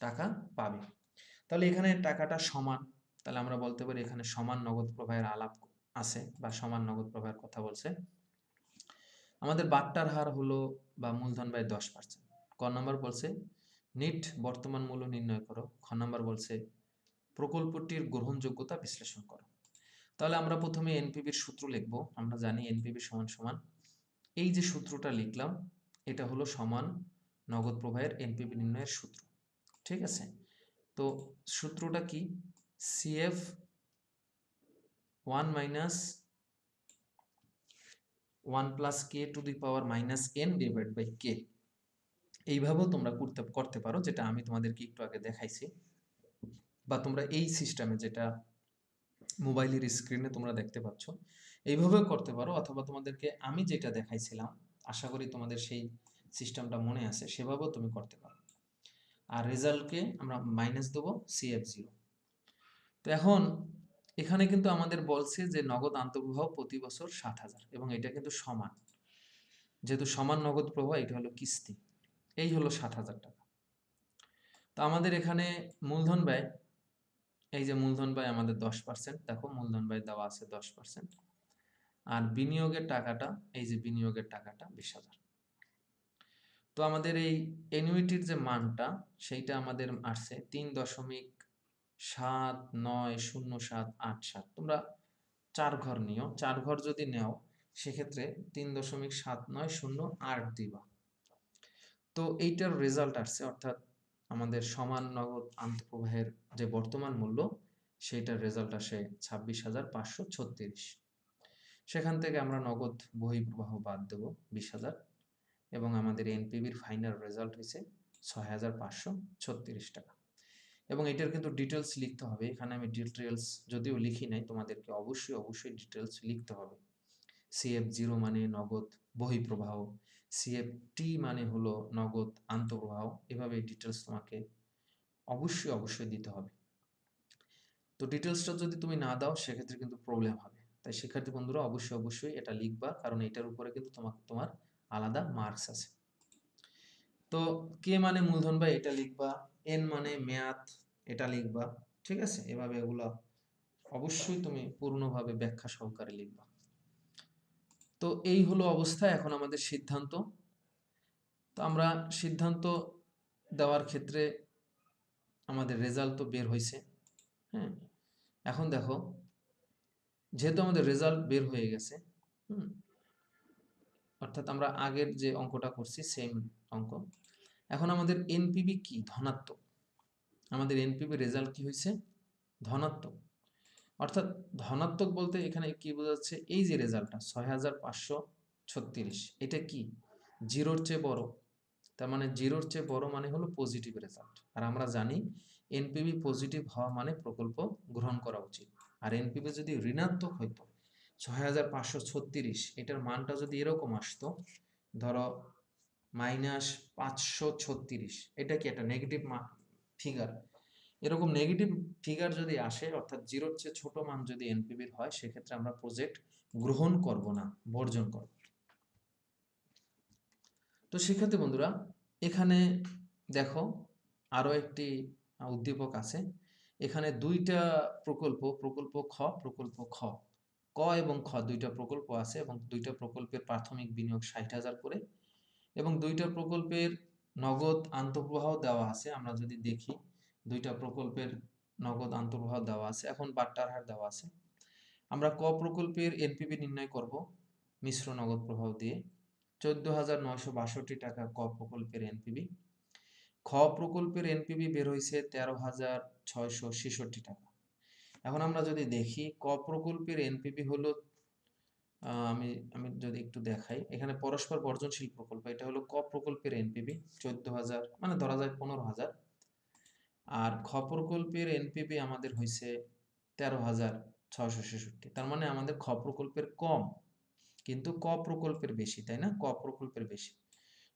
টাকা পাবে। তাহলে এখানে টাকাটা সমান, তাহলে আমরা বলতে পারি এখানে সমান নগদ প্রবাহের আলাপ আছে বা সমান নগদ প্রবাহের কথা বলছে। আমাদের বাট্টার হার হলো বা মূলধন ব্যয় 10%। ক নাম্বার বলছে নিট বর্তমান মূল্য নির্ণয় করো। খ নাম্বার বলছে প্রকল্পটির গ্রহণযোগ্যতা বিশ্লেষণ করো। তাহলে আমরা প্রথমে এনপিভির সূত্র লিখব। আমরা জানি এনপিভি সমান সমান এই যে সূত্রটা লিখলাম এটা হলো সমান নগদ প্রবাহের এনপিভি নির্ণয়ের সূত্র। ঠিক আছে, তো সূত্রটা কি? CF 1 minus 1 plus K to the power minus N divide by K. এইভাবেও তোমরা করতে পারো, যেটা আমি তোমাদেরকে একটু আগে দেখাইছি, বা তোমরা এই সিস্টেমে যেটা মোবাইলের স্ক্রিনে তোমরা দেখতে পাচ্ছ এইভাবেও করতে পারো, অথবা তোমাদেরকে আমি যেটা দেখাইছিলাম আশা করি তোমাদের সেই সিস্টেমটা মনে আছে, সেভাবেও তুমি করতে পারো। আর রেজাল্টকে আমরা মাইনাস দেবো CF0। তো এখন এখানে কিন্তু আমাদের বলছে যে নগদ আন্তঃপ্রবাহ প্রতি বছর 7,000 এবং এটা কিন্তু সমান, যেহেতু সমান নগদ প্রবাহ এটা হলো কিস্তি, এই হলো 7,000 টাকা। তো আমাদের এখানে মূলধন ব্যয়, এই যে মূলধন ব্যয় আমাদের 10%, দেখো মূলধন ব্যয় দেওয়া আছে 10%। আর বিনিয়োগের টাকাটা, এই যে বিনিয়োগের টাকাটা 20,000। তো আমাদের এই অ্যানুইটির যে মানটা সেইটা আমাদের আসছে 3.790787। তোমরা 4 ঘর নিও, 4 ঘর যদি নেও সেক্ষেত্রে 3.7908 দিবা। তো এইটার রেজাল্ট আসছে, অর্থাৎ আমাদের সমান নগদ আন্তঃপ্রবাহের যে বর্তমান মূল্য সেইটার রেজাল্ট আসে 26,536। সেখান থেকে আমরা নগদ বহিঃপ্রবাহ বাদ দেব 20,000 এবং আমাদের এনপিভির ফাইনাল রেজাল্ট হয়েছে 6,536 টাকা। এবং এটার কিন্তু ডিটেলস লিখতে হবে। এখানে আমি ডিটেলস যদিও লিখি নাই, তোমাদেরকে অবশ্যই ডিটেলস লিখতে হবে। CF0 মানে নগদ বহিঃপ্রবাহ, CFT মানে হলো নগদ আন্তঃপ্রবাহ, এভাবে ডিটেলস তোমাকে অবশ্যই দিতে হবে। তো ডিটেলসটা যদি তুমি না দাও সেক্ষেত্রে কিন্তু প্রবলেম হবে। তাই শিক্ষার্থী বন্ধুরা অবশ্যই এটা লিখবা, কারণ এটার উপরে কিন্তু তোমার আলাদা মার্কস আছে। তো কে মানে মূলধন ব্যয় এটা লিখবা, এন মানে মেয়াদ এটা লিখবা। ঠিক আছে, এভাবে এগুলো অবশ্যই তুমি পূর্ণভাবে ব্যাখ্যা সহকারে লিখবা। তো এই হলো অবস্থা। এখন আমাদের সিদ্ধান্ত। তো আমরা সিদ্ধান্ত দেওয়ার ক্ষেত্রে আমাদের রেজাল্ট তো বের হয়েছে। হ্যাঁ, এখন দেখো যেহেতু আমাদের রেজাল্ট বের হয়ে গেছে, অর্থাৎ আমরা আগের যে অঙ্কটা করছি সেম অঙ্ক। এখন আমাদের এনপিভি কি? ধনাত্মক। আমাদের এনপিভি রেজাল্ট কি হয়েছে? ধনাত্মক। অর্থাৎ ধনাত্মক বলতে এখানে কি বোঝাচ্ছে? এই যে রেজাল্টটা 6,536, এটা কি জিরোর চেয়ে বড়। তার মানে জিরোর চেয়ে বড় মানে হলো পজিটিভ রেজাল্ট। আর আমরা জানি এনপিভি পজিটিভ হওয়া মানে প্রকল্প গ্রহণ করা উচিত। আর এনপিভি যদি ঋণাত্মক হইতো 6,536, এটার মানটা যদি এরকম আসতো, ধরো -536, এটা কি একটা নেগেটিভ ফিগার। এরকম নেগেটিভ ফিগার যদি আসে, অর্থাৎ জিরোর চেয়ে ছোট মান যদি এনপিভির হয়, সেক্ষেত্রে আমরা প্রজেক্ট গ্রহণ করব না, বর্জন করব। তো শিক্ষার্থী বন্ধুরা এখানে দেখো আরো একটি উদ্দীপক আছে। এখানে দুইটা প্রকল্প খ, প্রকল্প খ ক এবং খ দুইটা প্রকল্প আছে এবং দুইটা প্রকল্পের প্রাথমিক বিনিয়োগ 60,000 করে এবং দুইটা প্রকল্পের নগদ আন্তঃপ্রবাহ দেওয়া আছে। আমরা যদি দেখি দুইটা প্রকল্পের নগদ আন্তঃপ্রবাহ দেওয়া আছে, এখন বাট্টার হার দেওয়া আছে। আমরা ক প্রকল্পের এনপিভি নির্ণয় করব মিশ্র নগদ প্রবাহ দিয়ে। 14,962 টাকা ক প্রকল্পের এনপিভি। খ প্রকল্পের এনপিভি বের হয়েছে 13,666 টাকা। এখন আমরা যদি দেখি ক প্রকল্পের এনপিভি হলো আমি আমি যদি একটু দেখাই, এখানে পরস্পর বর্জনশীল প্রকল্প, এটা হলো ক প্রকল্পের এনপিভি 14,000, মানে ধরা যায় 15,000। আর খ প্রকল্পের এনপিভি আমাদের হয়েছে 13,666। তার মানে আমাদের খ প্রকল্পের কম, কিন্তু ক প্রকল্পের বেশি, তাই না? ক প্রকল্পের বেশি।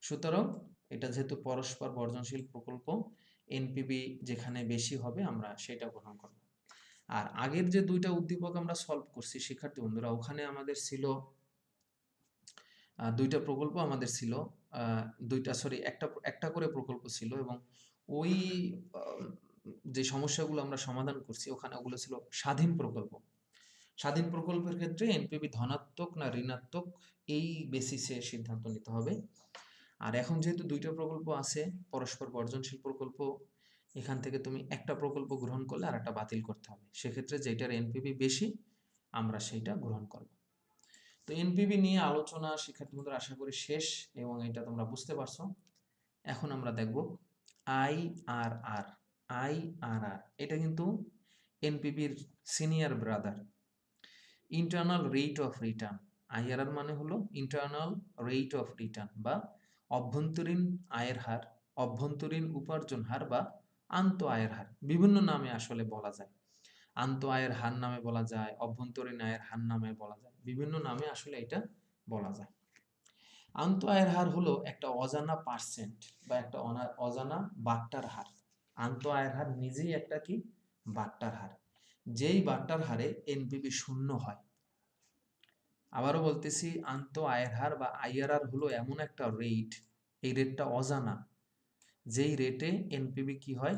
সুতরাং এটা যেহেতু পরস্পর বর্জনশীল প্রকল্প, এনপিভি যেখানে বেশি হবে আমরা সেটা গ্রহণ করব। আর আগের যে দুইটা উদ্দীপক আমরা সলভ করছি শিক্ষার্থী বন্ধুরা, ওখানে আমাদের ছিল দুইটা প্রকল্প আমাদের ছিল, একটা করে প্রকল্প ছিল এবং ওই যে সমস্যাগুলো আমরা সমাধান করছি ওখানে ওগুলো ছিল স্বাধীন প্রকল্প। স্বাধীন প্রকল্পের ক্ষেত্রে এনপিভি ধনাত্মক না ঋণাত্মক এই বেসিসে সিদ্ধান্ত নিতে হবে। আর এখন যেহেতু দুইটা প্রকল্প আছে পরস্পর বর্জনশীল প্রকল্প, এখান থেকে তুমি একটা প্রকল্প গ্রহণ করলে আর একটা বাতিল করতে হবে, সেক্ষেত্রে যেটার এনপিভি বেশি আমরা সেইটা গ্রহণ করব। তো এনপিভি নিয়ে আলোচনা শিক্ষার্থী বন্ধুরা আশা করি শেষ এবং এটা তোমরা বুঝতে পারছো। এখন আমরা দেখব আইআরআর। আইআরআর এটা কিন্তু এনপিভির senior brother, internal rate of return. IRR মানে হলো ইন্টারনাল রেট অফ রিটার্ন বা অভ্যন্তরীণ আয়ের হার, অভ্যন্তরীণ উপার্জন হার বা আন্ত আয়ের হার, বিভিন্ন নামে আসলে বলা যায়। আন্ত আয়ের হার নামে বলা যায়, অভ্যন্তরীণ আয়ের হার নামে বলা যায়, বিভিন্ন নামে আসলে এটা বলা যায়। আন্ত আয়ের হার হলো একটা অজানা পার্সেন্ট বা একটা অজানা বাট্টার হার। আন্ত আয়ের হার নিজেই একটা কি বাট্টার হার, যেই বাট্টার হারে এনপিভি শূন্য হয়। আবারও বলতেছি, আন্ত আয়ের হার বা আইআরআর হলো এমন একটা রেট, এই রেটটা অজানা, যেই রেটে এনপিভি কি হয়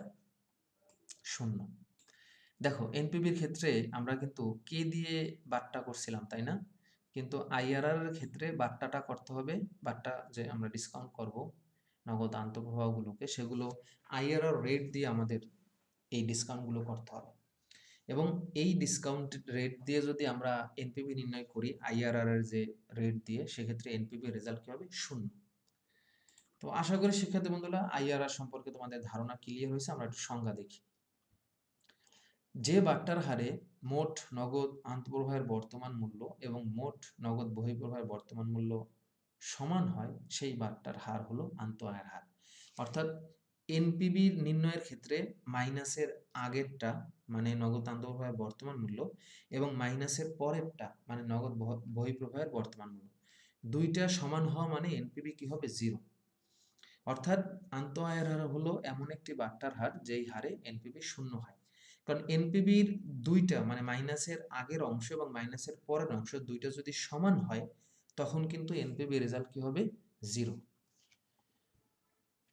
শূন্য। দেখো এনপিভির ক্ষেত্রে আমরা কিন্তু কে দিয়ে বাট্টা করছিলাম, তাই না? কিন্তু আইআরআর এর ক্ষেত্রে বাট্টাটা করতে হবে, বাট্টা যে আমরা ডিসকাউন্ট করব নগদ আন্তঃপ্রবাহগুলোকে, সেগুলো আইআরআর রেট দিয়ে আমাদের এই ডিসকাউন্টগুলো করতে হবে। এবং এই ডিসকাউন্ট রেট দিয়ে যদি আমরা এনপিভি নির্ণয় করি আইআরআর এর যে রেট দিয়ে, সেক্ষেত্রে এনপিভি রেজাল্ট কি হবে? শূন্য। তো আশা করি শিক্ষার্থী বন্ধুরা আইআরআর সম্পর্কে তোমাদের ধারণা ক্লিয়ার হয়েছে। আমরা একটু সংজ্ঞা দেখি। যে বাট্টার হারে মোট নগদ আন্তঃপ্রবাহের বর্তমান মূল্য এবং মোট নগদ বহিঃপ্রবাহের বর্তমান মূল্য সমান হয়, সেই বাট্টার হার হলো আন্ত আয়ের হার। অর্থাৎ এনপিভি নির্ণয়ের ক্ষেত্রে মাইনাসের আগেরটা মানে নগদ আন্তঃপ্রবাহের বর্তমান মূল্য এবং মাইনাসের পরেরটা মানে নগদ বহিঃপ্রবাহের বর্তমান মূল্য, দুইটা সমান হওয়া মানে এনপিভি কি হবে? জিরো। অর্থাৎ আন্ত আয়ের হার হলো এমন একটি বাট্টার হার যেই হারে এনপিভি শূন্য হয়। কারণ এনপিভির দুইটা মানে মাইনাসের আগের অংশ এবং মাইনাসের পরের অংশ দুইটা যদি সমান হয় তখন কিন্তু এনপিভি রেজাল্ট কি হবে? জিরো।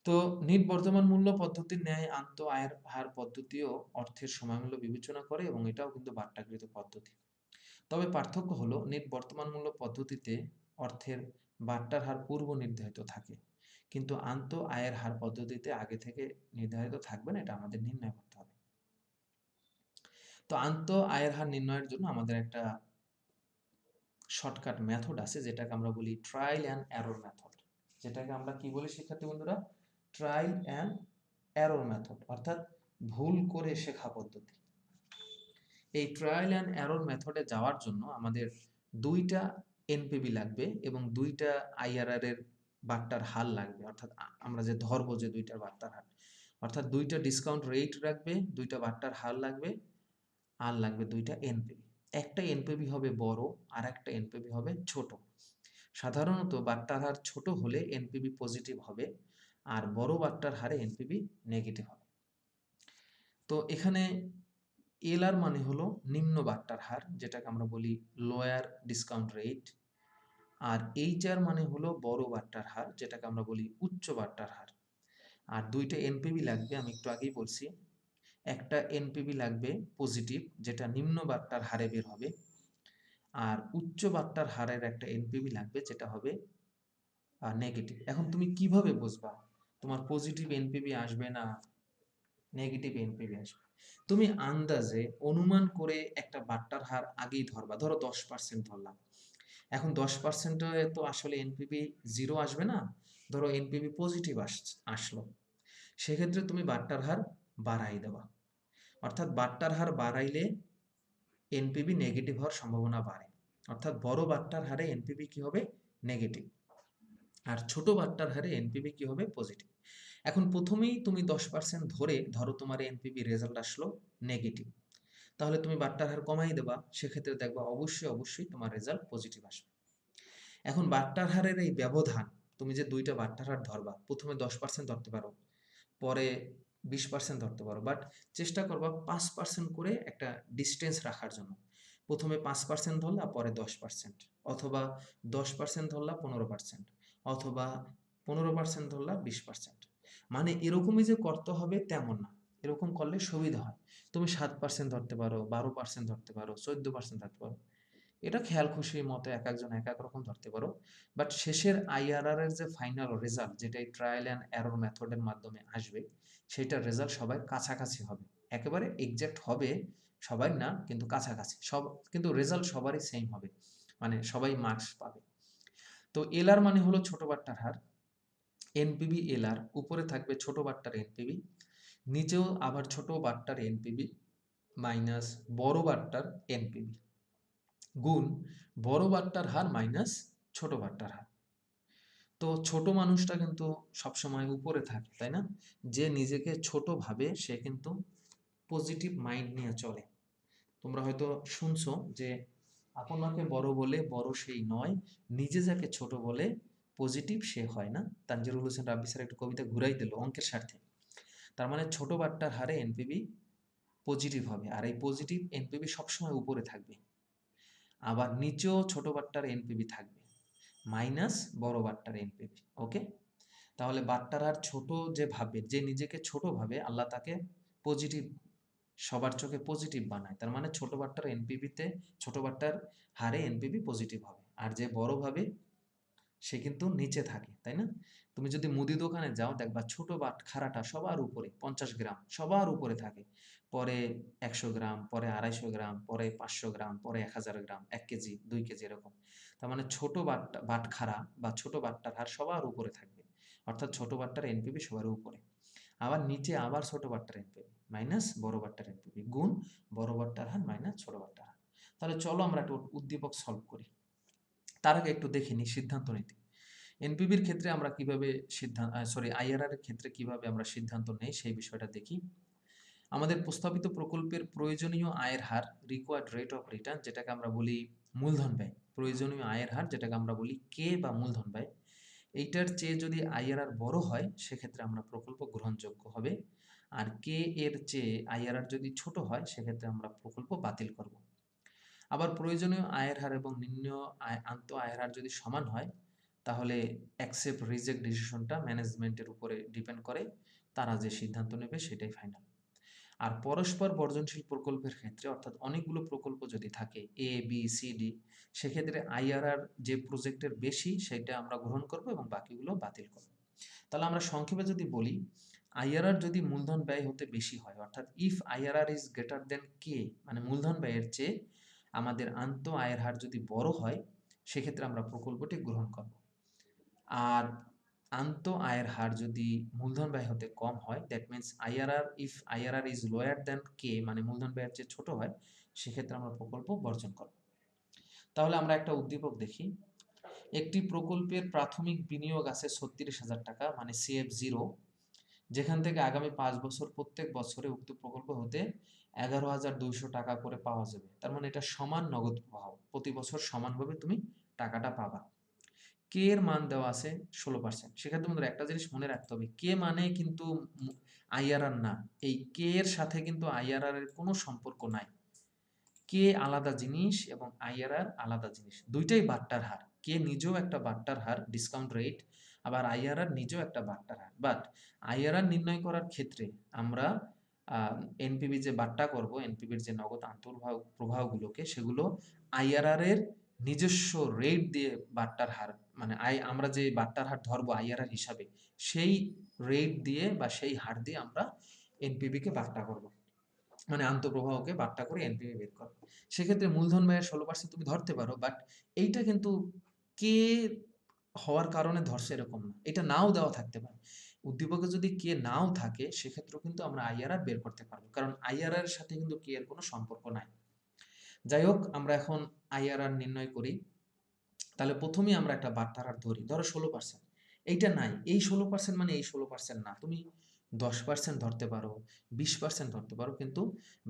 তো নিট বর্তমান মূল্য পদ্ধতির ন্যায় আন্ত আয়ের হার পদ্ধতিও অর্থের সময়মূল্য বিবেচনা করে এবং এটাও কিন্তু বাট্টাকৃত পদ্ধতি। তবে পার্থক্য হলো নিট বর্তমান মূল্য পদ্ধতিতে অর্থের বাট্টার হার পূর্ব নির্ধারিত থাকে, কিন্তু আন্ত আয়ের হার পদ্ধতিতে আগে থেকে নির্ধারিত থাকবে না, এটা আমাদের নির্ণয় করতে হবে। তো আন্ত আয়ের হার নির্ণয়ের জন্য আমাদের একটা শর্টকাট মেথড আছে যেটাকে আমরা বলি ট্রায়াল অ্যান্ড এরর মেথড। যেটাকে আমরা কি বলি শিক্ষার্থী বন্ধুরা? ট্রায়াল অ্যান্ড এরর মেথড, অর্থাৎ ভুল করে শেখা পদ্ধতি। এই ট্রায়াল অ্যান্ড এরর মেথডে যাওয়ার জন্য আমাদের দুইটা এনপিভি লাগবে এবং দুইটা আইআরআর এর বাট্টার হার লাগবে, অর্থাৎ আমরা যে ধরবো যে দুইটার বাট্টার হার, অর্থাৎ দুইটা ডিসকাউন্ট রেট রাখবে, দুইটা বাট্টার হার লাগবে, আর লাগবে দুইটা এনপিভি। একটা এনপিভি হবে বড় আর একটা এনপিভি হবে ছোট। সাধারণত বাট্টার হার ছোট হলে এনপিভি পজিটিভ হবে আর বড় বাট্টার হারে এনপিভি নেগেটিভ হবে। তো এখানে এলআর মানে হলো নিম্ন বাট্টার হার, যেটাকে আমরা বলি লোয়ার ডিসকাউন্ট রেট, আর এইচআর মানে হলো বড় বাট্টার হার, যেটাকে আমরা বলি উচ্চ বাট্টার হার। আর দুইটা এনপিভি লাগবে, আমি একটু আগেই বলছি, একটা এনপিভি লাগবে পজিটিভ যেটা নিম্ন বাট্টার হারে বের হবে, আর উচ্চ বাট্টার হারের একটা এনপিভি লাগবে যেটা হবে নেগেটিভ। এখন তুমি কিভাবে বুঝবা তোমার পজিটিভ এনপিভি আসবে না নেগেটিভ এনপিভি আসবে? তুমি আন্দাজে অনুমান করে একটা বাট্টার হার আগেই ধরবা, ধরো 10% ধরলাম। এখন 10% তো আসলে এনপিভি জিরো আসবে না, ধরো এনপিভি পজিটিভ আসলো, সেক্ষেত্রে তুমি বাট্টার হার বাড়াই দেবা। অর্থাৎ বাট্টার হার বাড়াইলে এনপিভি নেগেটিভ হওয়ার সম্ভাবনা বাড়ে। অর্থাৎ বড় বাট্টার হারে এনপিভি কি হবে? নেগেটিভ। আর ছোট বাট্টার হারে এনপিভি কি হবে? পজিটিভ। এখন প্রথমেই তুমি 10% ধরো তোমার এনপিভি রেজাল্ট আসলো নেগেটিভ, তাহলে তুমি বাট্টার হার কমাই দেবা, সেক্ষেত্রে দেখবা অবশ্যই তোমার রেজাল্ট পজিটিভ আসবে। এখন বাট্টার হারের এই ব্যবধান, তুমি যে দুইটা বাট্টার হার ধরবা, প্রথমে 10% ধরতে পারো, পরে 20% ধরতে পারো, বাট চেষ্টা করবা 5% করে একটা ডিস্টেন্স রাখার জন্য। প্রথমে 5% ধরলা, পরে 10%, অথবা 10% ধরলা 15%, অথবা 15% ধরলা 20%। মানে এরকমই যে করতে হবে তেমন না, এরকম করলে সুবিধা হয়। তুমি 7% ধরতে পারো, 12% ধরতে পারো, 14% ধরতে পারো, এটা খেয়াল খুশির মতো এক একজন এক এক রকম ধরতে পারো। বাট শেষের আইআরআর এর যে ফাইনাল রেজাল্ট, যেটা এই ট্রায়াল অ্যান্ড এরর মেথডের মাধ্যমে আসবে, সেটার রেজাল্ট সবাই কাছাকাছি হবে। একেবারে এক্সাক্ট হবে সবাই না, কিন্তু কাছাকাছি সব, কিন্তু রেজাল্ট সবারই সেম হবে, মানে সবাই মার্কস পাবে। তো এলআর মানে হলো ছোট বাট্টার হার, এনপিবি এলআর, উপরে থাকবে ছোট বাট্টার এনপিবি, নিচেও আবার ছোট বাট্টার এনপিবি মাইনাস বড় বাট্টার এনপিবি, গুণ বড় বাট্টার হার মাইনাস ছোট বাট্টার হার। তো ছোট মানুষটা কিন্তু সবসময় উপরে থাকে, তাই না? যে নিজেকে ছোট ভাবে সে কিন্তু পজিটিভ মাইন্ড নিয়ে চলে। তোমরা হয়তো শুনছো যে আপনাকে বড় বলে বড় সেই নয়, নিজে যাকে ছোট বলে পজিটিভ সে হয় না। তানজিরুল হোসেন রাব্বি স্যার একটা কবিতা ঘুরাই দিল অঙ্কের স্বার্থে। তার মানে ছোট বাট্টার হারে এনপিবি পজিটিভ হবে, আর এই পজিটিভ এনপিবি সবসময় উপরে থাকবে। আবার নিচেও ছোট বাট্টার এনপিবি থাকবে মাইনাস বড় বাট্টার এনপিবি। ওকে, তাহলে বাট্টার হার ছোট যে ভাবে, যে নিজেকে ছোট ভাবে, আল্লাহ তাকে পজিটিভ, সবার চোখে পজিটিভ বানায়। তার মানে ছোট বাট্টার এনপিবিতে, ছোট বাট্টার হারে এনপিবি পজিটিভ হবে। আর যে বড় ভাবে সে কিন্তু নিচে থাকে, তাই না? তুমি যদি মুদি দোকানে যাও দেখবা ছোট বাটখারাটা সবার উপরে, 50 গ্রাম সবার উপরে থাকে, পরে 100 গ্রাম, পরে 250 গ্রাম, পরে 500 গ্রাম, পরে 1000 গ্রাম, 1 কেজি, 2 কেজি, এরকম। তার মানে ছোট বাটখারা বা ছোট বাট্টার হার সবার উপরে থাকবে, অর্থাৎ ছোট বাট্টার এনপিবি সবার উপরে। আবার নিচে আবার ছোট বাট্টার এনপিবি মাইনাস বড় বাট্টার এনপিবি, গুণ বড় বাট্টার হার মাইনাস ছোট বাট্টার হার। তাহলে চলো আমরা একটা উদ্দীপক সলভ করি। তার আগে একটু দেখে নিই সিদ্ধান্ত নীতি। এনপিবির ক্ষেত্রে আমরা কিভাবে আইআরআর এর ক্ষেত্রে কিভাবে আমরা সিদ্ধান্ত নেই সেই বিষয়টা দেখি। আমাদের প্রস্তাবিত প্রকল্পের প্রয়োজনীয় আয়ের হার, রিকোয়ার্ড রেট অফ রিটার্ন, যেটাকে আমরা বলি মূলধন ব্যয়, প্রয়োজনীয় আয়ের হার যেটাকে আমরা বলি কে বা মূলধন ব্যয়, এইটার চেয়ে যদি আইআরআর বড় হয় সেক্ষেত্রে আমরা প্রকল্প গ্রহণযোগ্য হবে, আর কে এর চেয়ে আইআরআর যদি ছোট হয় সেক্ষেত্রে আমরা প্রকল্প বাতিল করব। আবার প্রয়োজনীয় আয়ের হার এবং নিম্ন আন্ত আয়ের হার যদি সমান হয়, তাহলে অ্যাকসেপ্ট রিজেক্ট ডিসিশনটা ম্যানেজমেন্টের উপরে ডিপেন্ড করে, তারা যে সিদ্ধান্ত নেবে সেটাই ফাইনাল। আর পরস্পর বর্জনশীল প্রকল্পের ক্ষেত্রে, অর্থাৎ অনেকগুলো প্রকল্প যদি থাকে এ বি সি ডি, সেক্ষেত্রে আইআরআর যে প্রজেক্টের বেশি সেটা আমরা গ্রহণ করব এবং বাকিগুলো বাতিল করব। তাহলে আমরা সংক্ষেপে যদি বলি, আইআরআর যদি মূলধন ব্যয় হতে বেশি হয়, অর্থাৎ if IRR is greater than K, মানে মূলধন ব্যয়ের চেয়ে আমাদের আন্ত আয়ের হার যদি বড় হয়, সেক্ষেত্রে আমরা প্রকল্পটি গ্রহণ করব। আর আন্ত আয়ের হার যদি মূলধন ব্যয় হতে কম হয়, that means if IRR is lower than K, মানে মূলধন ব্যয়ের চেয়ে ছোট হয়, সেক্ষেত্রে আমরা প্রকল্প বর্জন করব। তাহলে আমরা একটা উদ্দীপক দেখি। একটি প্রকল্পের প্রাথমিক বিনিয়োগ আছে 36,000 টাকা, মানে CF0, যেখান থেকে আগামী 5 বছর প্রত্যেক বছরে উক্ত প্রকল্প হতে 11,200 টাকা করে পাওয়া যাবে। তার মানে এটা সমান নগদ প্রবাহ, প্রতি বছর সমানভাবে তুমি টাকাটা পাবা। কে এর মান দেওয়া আছে 16%। সেক্ষেত্রে তোমাদের একটা জিনিস মনে রাখতে হবে, কে মানে কিন্তু আইআরআর না, এই কে এর সাথে কিন্তু আইআরআর এর কোনো সম্পর্ক নাই। কে আলাদা জিনিস এবং আইআরআর আলাদা জিনিস, দুইটাই বাট্টার হার। কে নিজেও একটা বাট্টার হার, ডিসকাউন্ট রেট, আবার আইআরআর নিজেও একটা বাট্টার হার। বাট আইআরআর নির্ণয় করার ক্ষেত্রে আমরা এনপিভি যে বাট্টা করব, এনপিভির যে নগদ প্রবাহগুলোকে, সেগুলো আইআরআর এর নিজস্ব রেট দিয়ে বাট্টার হার, মানে আমরা যে বাট্টার হার ধরবো আইআরআর হিসাবে, সেই রেট দিয়ে বা সেই হার দিয়ে আমরা এনপিভিকে বাট্টা করব, মানে আন্তঃপ্রবাহকে বাট্টা করে এনপিভি বের করো। সেক্ষেত্রে মূলধন ব্যয়ের 16% তুমি ধরতে পারো, বাট এইটা কিন্তু কে হওয়ার কারণে ধরছে এরকম না, এটা নাও দেওয়া থাকতে পারে। উদ্দীপকে যদি কে নাও থাকে, সেক্ষেত্রেও কিন্তু আমরা আইআরআর বের করতে পারবো, কারণ আইআরআর এর সাথে কিন্তু কে এর কোনো সম্পর্ক নাই। যাই হোক, আমরা এখন আইআরআর নির্ণয় করি। তাহলে প্রথমেই আমরা একটা বাট্টার হার ধরি, ধরো 16%। এইটা নাই, এই 16% মানে এই 16% না, তুমি 10% ধরতে পারো, 20% ধরতে পারো, কিন্তু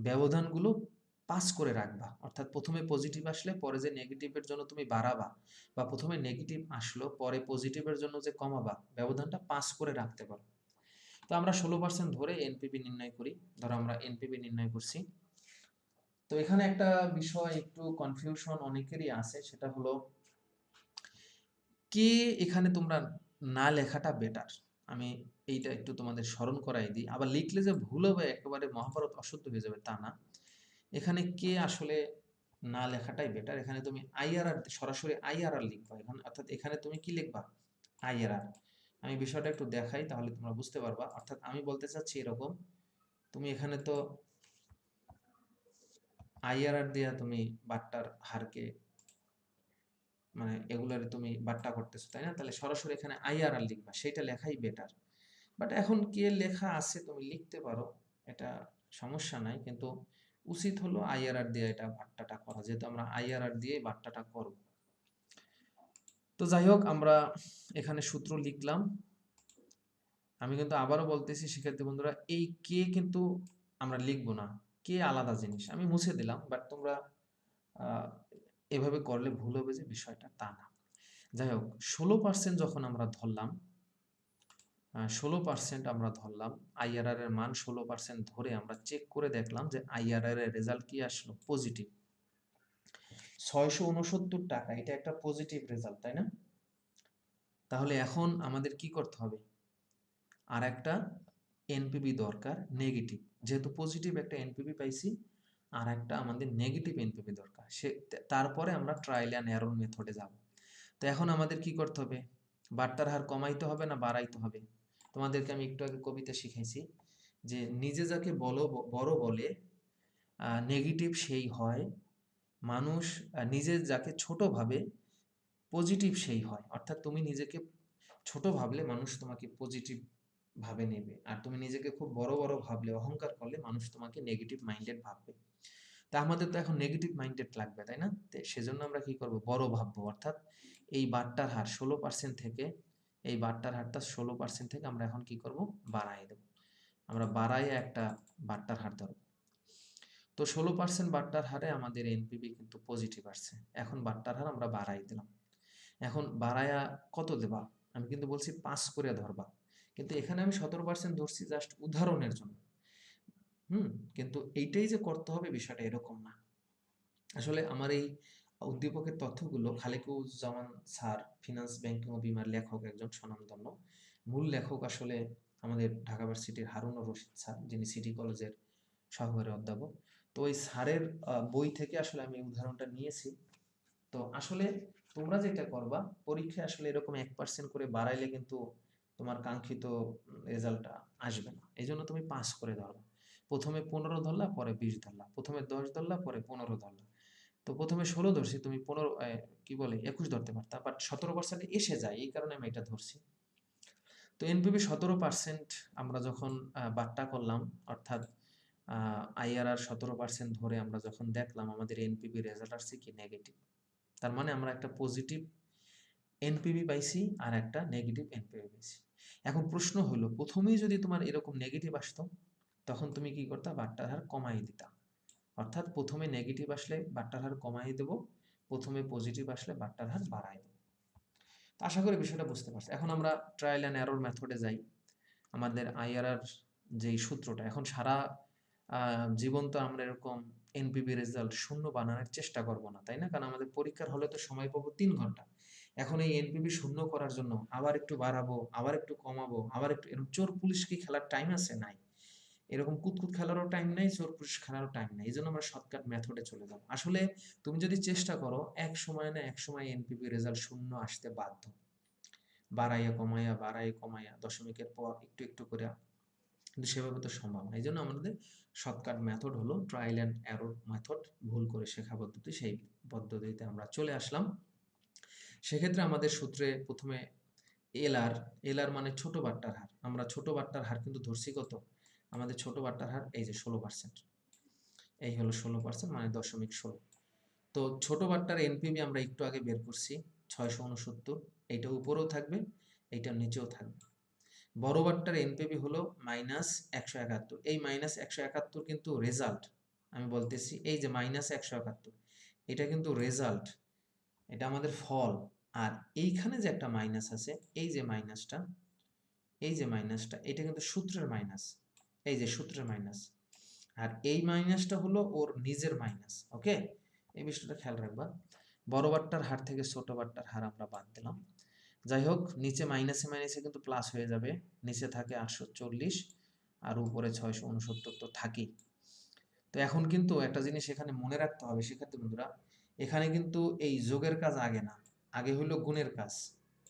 ব্যবধানগুলো পাস করে রাখবা। অর্থাৎ প্রথমে পজিটিভ আসলে পরে যে নেগেটিভের জন্য তুমি বাড়াবা, বা প্রথমে নেগেটিভ আসলো পরে পজিটিভের জন্য যে কমাবা, ব্যবধানটা পাস করে রাখতে পারো। তো আমরা 16% ধরে এনপিভি নির্ণয় করি। ধরো আমরা এনপিভি নির্ণয় করছি। তো এখানে একটা বিষয় একটু কনফিউশন অনেকেরই আছে, সেটা হলো কে এখানে তোমরা না লেখাটা বেটার। আমি এইটা একটু তোমাদের স্মরণ করাই দিই, আবার লিখলে যে ভুল হবে একেবারে মহাভারত অশুদ্ধ হয়ে যাবে তা না। এখানে কে আসলে না লেখাটাই বেটার। এখানে তুমি আইআরআর, সরাসরি আইআরআর লিখবা এখানে, অর্থাৎ এখানে তুমি কি লিখবা, আইআরআর। আমি বিষয়টা একটু দেখাই, তাহলে তোমরা বুঝতে পারবা। অর্থাৎ আমি বলতে চাচ্ছি এরকম, তুমি এখানে তো আইআরআর দিয়া তুমি বাট্টার হারকে, মানে এগুলার তুমি বাট্টা করতেছো, তাই না? তাহলে সরাসরি এখানে আইআরআর লিখবা, সেটা লেখাই বেটার। বাট এখন কে লেখা আছে তুমি লিখতে পারো, এটা সমস্যা নাই, কিন্তু উচিত হলো আইআরআর দিয়ে এটা বাট্টাটা করা, যেহেতু আমরা আইআরআর দিয়ে বাট্টাটা করব। তো যাই হোক, আমরা এখানে সূত্র লিখলাম। আমি কিন্তু আবারও বলতেছি শিক্ষার্থী বন্ধুরা, এই কে কিন্তু আমরা লিখবো না, কে আলাদা জিনিস, আমি মুছে দিলাম, বাট তোমরা এভাবে করলে ভুল হবে যে বিষয়টা, তা না। যাই হোক, 16% যখন আমরা ধরলাম, 16% আমরা ধরলাম, আইআরআর এর মান 16% ধরে আমরা চেক করে দেখলাম যে আইআরআর এর রেজাল্ট কি আসলো, পজিটিভ 669 টাকা। এটা একটা পজিটিভ রেজাল্ট, তাই না? তাহলে এখন আমাদের কি করতে হবে, আর একটা এনপিভি দরকার নেগেটিভ, যেহেতু পজিটিভ একটা এনপিভি পাইছি, আর একটা আমাদের নেগেটিভ এনপিভি দরকার। তারপরে আমরা ট্রায়াল অ্যান্ড এরর মেথডে যাব। তো এখন আমাদের কি করতে হবে, বাট্টার হার কমাইতে হবে না বাড়াইতে হবে? তোমাদেরকে আমি একটু আগে কবিতা শিখাইছি যে নিজে যাকে বড় বলে নেগেটিভ সেই হয় মানুষ, নিজে যাকে ছোট ভাবে পজিটিভ সেই হয়। অর্থাৎ তুমি নিজেকে ছোট ভাবলে মানুষ তোমাকে পজিটিভ ভাবে নেবে, আর তুমি নিজেকে খুব বড় বড় ভাবলে, অহংকার করলে, মানুষ তোমাকে নেগেটিভ মাইন্ডেড ভাববে। তা আমাদের তো এখন নেগেটিভ মাইন্ডেড লাগবে, তাই না? সেজন্য আমরা কি করব, বড় ভাববো। অর্থাৎ এই বাট্টার হার 16% থেকে, এই বাট্টার হারটা 16% থেকে আমরা এখন কি করব, বাড়াই দেব। আমরা বাড়াইয়া একটা বাট্টার হার ধরব। তো 16% বাট্টার হারে আমাদের এনপিভি কিন্তু পজিটিভ আসছে। এখন বাট্টার হার আমরা বাড়াই দিলাম। এখন বাড়ায়া কত দেবা, আমি কিন্তু বলছি 5 করে ধরবা, কিন্তু এখানে আমি 17% ধরছি জাস্ট উদাহরণের জন্য। কিন্তু এইটাই যে করতে হবে বিষয়টা এরকম না। আসলে আমার এই উদ্দীপকের তথ্যগুলো খালেকুজ্জামান স্যার, ফিনান্স ব্যাংকিং ও বীমার লেখক, একজন স্বনামধন্য। মূল লেখক আসলে আমাদের ঢাকা ভার্সিটির হারুনুর রশিদ স্যার, যিনি সিটি কলেজের সহকারী অধ্যাপক। তো ওই স্যারের বই থেকে আসলে আমি উদাহরণটা নিয়েছি। তো আসলে তোমরা যেটা করবা, পরীক্ষায় আসলে এরকম 1% করে বাড়াইলে কিন্তু তোমার কাঙ্ক্ষিত রেজাল্টটা আসবে না। এই জন্য তুমি 5 করে ধরবা। প্রথমে 15 ধরলা, পরে 20 ধরলা, প্রথমে 10 ধরলা, পরে 15 ধরলা। তো প্রথমে 16 ধরছি, তুমি 15 কি বলে 21 ধরতে পারতা, বাট 17% এসে যায়, এই কারণে আমি এটা ধরছি। তো এনপিভি 17% আমরা যখন বাট্টা করলাম, অর্থাৎ আইআরআর 17% ধরে আমরা যখন দেখলাম আমাদের এনপিভি রেজাল্ট আসছে কি নেগেটিভ, তার মানে আমরা একটা পজিটিভ এনপিভি পাইছি আর একটা নেগেটিভ এনপিভি পাইছি। এখন প্রশ্ন হলো, প্রথমেই যদি তোমার এরকম নেগেটিভ আসতো, তখন তুমি কি করতা, বাট্টার হার কমাই দিতা। অর্থাৎ প্রথমে নেগেটিভ আসলে বাট্টার হার কমাই দেব, প্রথমে পজিটিভ আসলে বাট্টার হার বাড়াই দেব। তো আশা করি বিষয়টা বুঝতে পারছি। এখন আমরা ট্রায়াল অ্যান্ড এরর মেথডে যাই। আমাদের আইআরআর যেই সূত্রটা, এখন সারা জীবন তো আমরা এরকম এনপিভি রেজাল্ট শূন্য বানানোর চেষ্টা করব না, তাই না? কারণ আমাদের পরীক্ষার হলে তো সময় পাবো 3 ঘন্টা। এখন এই এনপিভি শূন্য করার জন্য আবার একটু বাড়াবো, আবার একটু কমাবো, আবার একটু, এরকম চোর পুলিশ কি খেলার টাইম আছে? নাই। এরকম কুতকুত খেলারও টাইম নেই, চোর পুলিশ খেলারও টাইম নেই, এই জন্য আমরা শর্টকাট মেথডে চলে যাব। আসলে তুমি যদি চেষ্টা করো, এক সময় না এক সময় এনপিপি রেজাল্ট শূন্য আসতে বাধ্য, বাড়াইয়া কমাইয়া বাড়াইয়া কমাইয়া দশমিকের পর একটু একটু করে, কিন্তু সেভাবে তো সম্ভব না। এই জন্য আমাদের শর্টকাট মেথড হলো ট্রায়াল অ্যান্ড এরর মেথড, ভুল করে শেখা পদ্ধতি, সেই পদ্ধতিতে আমরা চলে আসলাম। সেক্ষেত্রে আমাদের সূত্রে প্রথমে এলআর, এলআর মানে ছোট বাট্টার হার, আমরা ছোট বাট্টার হার কিন্তু ধরছি কত, আমাদের ছোট বাট্টার হার এই যে 16%, এই হলো 16% মানে 0.16। তো ছোট বাট্টার এনপিভি আমরা একটু আগে বের করছি 669, এইটা উপরেও থাকবে, এইটা নিচেও থাকবে। বড় বাট্টার এনপিভি হলো -171, এই -171 কিন্তু রেজাল্ট, আমি বলতেছি এই যে -171 এটা কিন্তু রেজাল্ট, এটা আমাদের ফল। আর এইখানে যে একটা মাইনাস আছে, এই যে মাইনাসটা, এই যে মাইনাসটা, এটা কিন্তু সূত্রের মাইনাস, এই যে সূত্রের মাইনাস, আর এই মাইনাসটা হলো ওর নিজের মাইনাস। ওকে, এই বিষয়টা খেয়াল রাখবা। বড় বাট্টার হার থেকে ছোট বাট্টার হার আমরা বাদ দিলাম। যাই হোক, নিচে মাইনাসে মাইনাসে কিন্তু প্লাস হয়ে যাবে, নিচে থাকে 840 আর উপরে 669 তো থাকেই। তো এখন কিন্তু একটা জিনিস এখানে মনে রাখতে হবে শিক্ষার্থী বন্ধুরা, এখানে কিন্তু এই যোগের কাজ আগে না, আগে হইলো গুণের কাজ।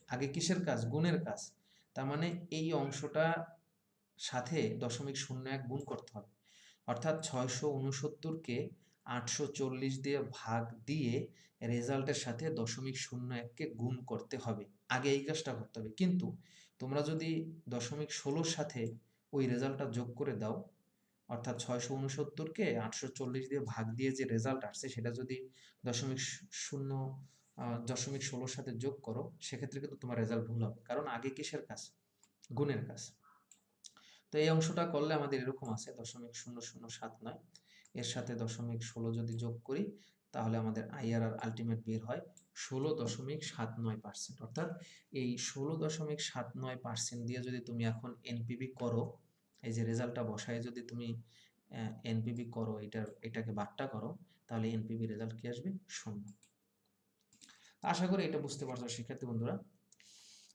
আগে কিসের কাজ? গুণের কাজ। তার মানে এই অংশটা সাথে 0.01 গুণ করতে হবে, অর্থাৎ 669কে 840 দিয়ে ভাগ দিয়ে রেজাল্টের সাথে 0.01কে গুণ করতে হবে, আগে এই কাজটা করতে হবে। কিন্তু তোমরা যদি 0.16 সাথে ওই রেজাল্টটা যোগ করে দাও, অর্থাৎ 669কে 840 দিয়ে ভাগ দিয়ে যে রেজাল্ট আসছে সেটা যদি 0.16 সাথে যোগ করো, সেক্ষেত্রে কিন্তু তোমার রেজাল্ট ভুল হবে, কারণ আগে কিসের কাজ? গুণের কাজ। তো এই অংশটা করলে আমাদের এরকম আছে 0.0079, এর সাথে 0.16 যদি যোগ করি তাহলে আমাদের আইআরআর আলটিমেট বের হয় 16.79%। অর্থাৎ এই 16.79% দিয়ে যদি তুমি এখন এনপিবি করো, এই যে রেজাল্টটা বসায় যদি তুমি এনপিবি করো, এটাকে বাট্টা করো, তাহলে এনপিবি রেজাল্ট কি আসবে? 0। আশা করি এটা বুঝতে পারছো শিক্ষার্থী বন্ধুরা।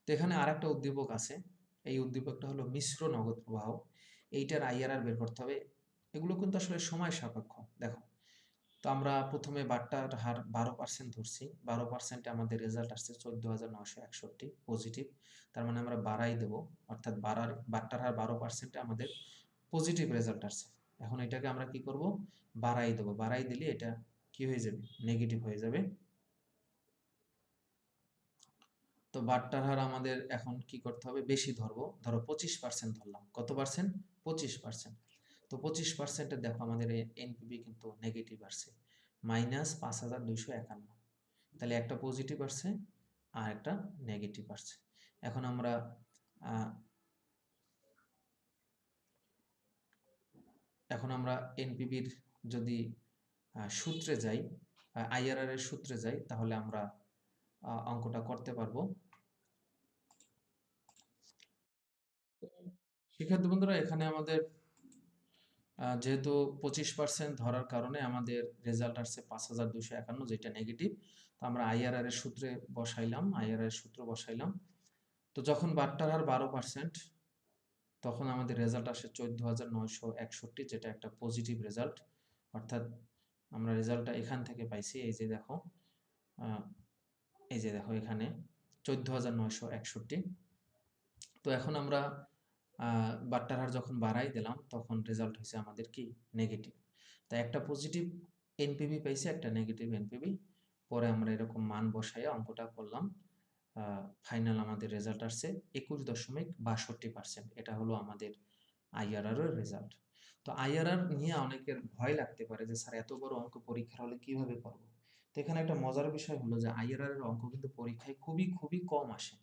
তো এখানে আরেকটা উদ্দীপক আছে, এই উদ্দীপকটা হলো মিশ্র নগদ প্রবাহ, এইটার আইআরআর বের করতে হবে। এগুলো কিন্তু আসলে সময় সাপেক্ষ। দেখো, তো আমরা প্রথমে বাট্টার হার 12% ধরছি, 12%-এ আমাদের রেজাল্ট আসছে 14,961 পজিটিভ, তার মানে আমরা বাড়াই দেব, অর্থাৎ বাট্টার হার 12%-এ আমাদের পজিটিভ রেজাল্ট আসছে। এখন এটাকে আমরা কি করব? বাড়াই দেব, বাড়াই দিলে এটা কি হয়ে যাবে? নেগেটিভ হয়ে যাবে। তো বাট্টার হার আমাদের এখন কি করতে হবে? বেশি ধরবো, ধরো 25% ধরলাম। কত পার্সেন্ট? 25%। তো 25%-এ দেখো আমাদের এনপিবি কিন্তু নেগেটিভ আসছে, -5251। তাহলে একটা পজিটিভ আসছে আর একটা নেগেটিভ আসছে। এখন আমরা এনপিবির যদি সূত্রে যাই, আইআরআর এর সূত্রে যাই, তাহলে আমরা অঙ্কটা করতে পারবো। শিক্ষার্থী বন্ধুরা, এখানে আমাদের যেহেতু 25% ধরার কারণে আমাদের রেজাল্ট আসছে 5251, যেটা নেগেটিভ। তো আমরা আইআরআর এর সূত্রে বসাইলাম, আইআরআর এর সূত্র বসাইলাম। তো যখন বাট্টার হার 12%, তখন আমাদের রেজাল্ট আসে 14,961, যেটা একটা পজিটিভ রেজাল্ট। অর্থাৎ আমরা রেজাল্টটা এখান থেকে পাইছি, এই যে দেখো, এই যে দেখো এখানে 14,961। তো এখন আমরা বাট্টার হার যখন বাড়াই দিলাম, তখন রেজাল্ট হয়েছে আমাদের কি? নেগেটিভ। তাই একটা পজিটিভ এনপিবি পাইছি, একটা নেগেটিভ এনপিবি। পরে আমরা এরকম মান বসাইয়া অঙ্কটা করলাম, ফাইনাল আমাদের রেজাল্ট আসছে 21.62%। এটা হলো আমাদের আইআরআর এর রেজাল্ট। তো আইআরআর নিয়ে অনেকের ভয় লাগতে পারে যে স্যার এত বড় অঙ্ক পরীক্ষার হলে কিভাবে করব। তো এখানে একটা মজার বিষয় হলো যে আইআরআর এর অঙ্ক কিন্তু পরীক্ষায় খুবই খুবই কম আসে।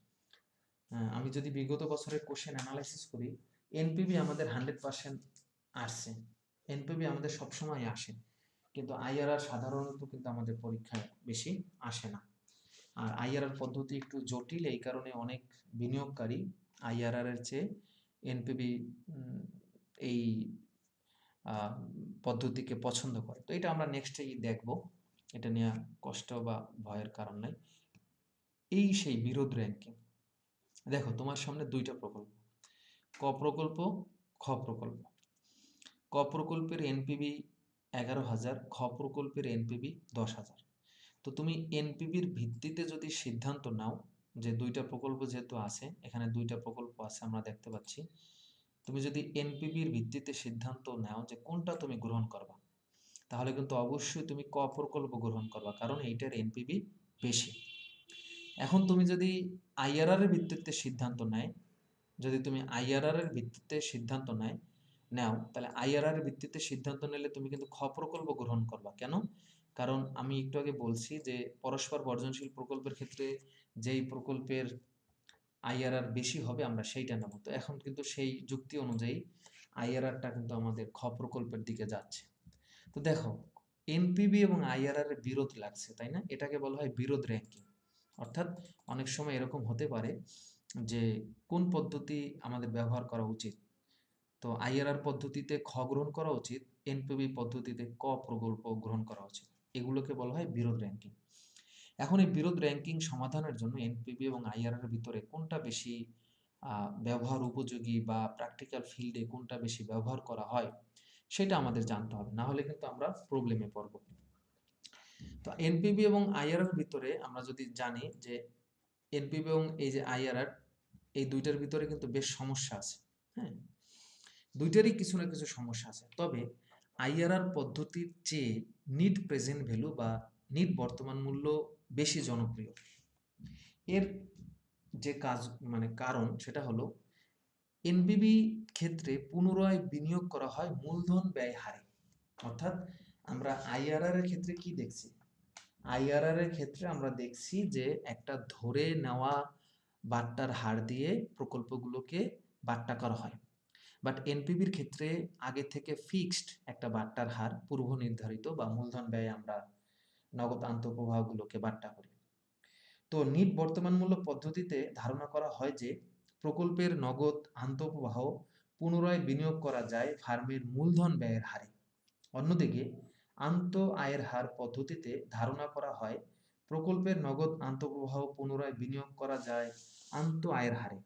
আমি যদি বিগত বছরের কোশ্চেন অ্যানালাইসিস করি, এনপিবি আমাদের 100% আসছে, এনপিবি আমাদের সবসময় আসে, কিন্তু আইআরআর সাধারণত কিন্তু আমাদের পরীক্ষায় বেশি আসে না। আর আইআরআর পদ্ধতি একটু জটিল, এই কারণে অনেক বিনিয়োগকারী আইআরআর এর চেয়ে এনপিবি এই পদ্ধতিকে পছন্দ করে। তো এটা আমরা নেক্সটেই দেখব, এটা নিয়ে কষ্ট বা ভয়ের কারণ নাই। এই সেই বিরোধ র্যাঙ্কিং। দেখো, তোমার সামনে দুইটা প্রকল্প, ক প্রকল্প, খ প্রকল্প। ক প্রকল্পের এনপিভি 11,000, খ প্রকল্পের এনপিভি 10,000। তো তুমি এনপিভির ভিত্তিতে যদি সিদ্ধান্ত নাও, যে দুইটা প্রকল্প যেহেতু আছে, এখানে দুইটা প্রকল্প আছে আমরা দেখতে পাচ্ছি, তুমি যদি এনপিভির ভিত্তিতে সিদ্ধান্ত নাও যে কোনটা তুমি গ্রহণ করবা, তাহলে কিন্তু অবশ্যই তুমি ক প্রকল্প গ্রহণ করবা, কারণ এইটার এনপিভি বেশি। এখন তুমি যদি আইআরআর এর ভিত্তিতে সিদ্ধান্ত নেয়, যদি তুমি আইআরআর এর ভিত্তিতে সিদ্ধান্ত নাও, তাহলে আইআরআর এর ভিত্তিতে সিদ্ধান্ত নিলে তুমি কিন্তু খ প্রকল্প গ্রহণ করবা। কেন? কারণ আমি একটু আগে বলছি যে পরস্পর বর্জনশীল প্রকল্পের ক্ষেত্রে যেই প্রকল্পের আইআরআর বেশি হবে আমরা সেইটা নেব। তো এখন কিন্তু সেই যুক্তি অনুযায়ী আইআরআরটা কিন্তু আমাদের খ প্রকল্পের দিকে যাচ্ছে। তো দেখো, এনপিভি এবং আইআরআর এর বিরোধ লাগছে, তাই না? এটাকে বলা হয় বিরোধ র্যাঙ্কিং। অর্থাৎ অনেক সময় এরকম হতে পারে যে কোন পদ্ধতি আমাদের ব্যবহার করা উচিত। তো আইআরআর পদ্ধতিতে খ গ্রহণ করা উচিত, এনপিভি পদ্ধতিতে ক প্রকল্প গ্রহণ করা উচিত। এগুলোকে বলা হয় বিরোধ র্যাঙ্কিং। এখন এই বিরোধ র্যাঙ্কিং সমাধানের জন্য এনপিভি এবং আইআরআর ভিতরে কোনটা বেশি ব্যবহার উপযোগী বা প্র্যাকটিক্যাল ফিল্ডে কোনটা বেশি ব্যবহার করা হয় সেটা আমাদের জানতে হবে, না হলে কিন্তু আমরা প্রবলেমে পড়ব। তো এনপিভি এবং আইআরআর ভিতরে আমরা যদি জানি যে এনপিভি এবং এই যে আইআরআর, এই দুইটার ভিতরে কিন্তু বেশ সমস্যা আছে। হ্যাঁ, দুইটারই কিছু না কিছু সমস্যা আছে। তবে আইআরআর পদ্ধতির চেয়ে নিট প্রেজেন্ট ভ্যালু বা নিট বর্তমান মূল্য বেশি জনপ্রিয়। এর যে কারণ সেটা হলো এনপিভি ক্ষেত্রে পুনরায় বিনিয়োগ করা হয় মূলধন ব্যয় হারে। অর্থাৎ আমরা আইআরআর এর ক্ষেত্রে কি দেখছি? আইআরআর এর ক্ষেত্রে আমরা দেখছি যে একটা ধরে নেওয়া বাট্টার হার দিয়ে প্রকল্পগুলোকে বাট্টা করা হয়। বাট এনপিভির ক্ষেত্রে আগে থেকে ফিক্সড একটা বাট্টার হার পূর্ব নির্ধারিত বা মূলধন ব্যয় আমরা নগদ আন্তঃপ্রবাহগুলোকে বাট্টা করি। তো নিট বর্তমান মূল্য পদ্ধতিতে ধারণা করা হয় যে প্রকল্পের নগদ আন্তঃপ্রবাহ পুনরায় বিনিয়োগ করা যায় ফার্মের মূলধন ব্যয়ের হারে। অন্যদিকে আন্ত আয়ের হার পদ্ধতিতে ধারণা করা হয় প্রকল্পের নগদ আন্তঃপ্রবাহ পুনরায় বিনিয়োগ করা যায় আন্ত আয়ের হারে।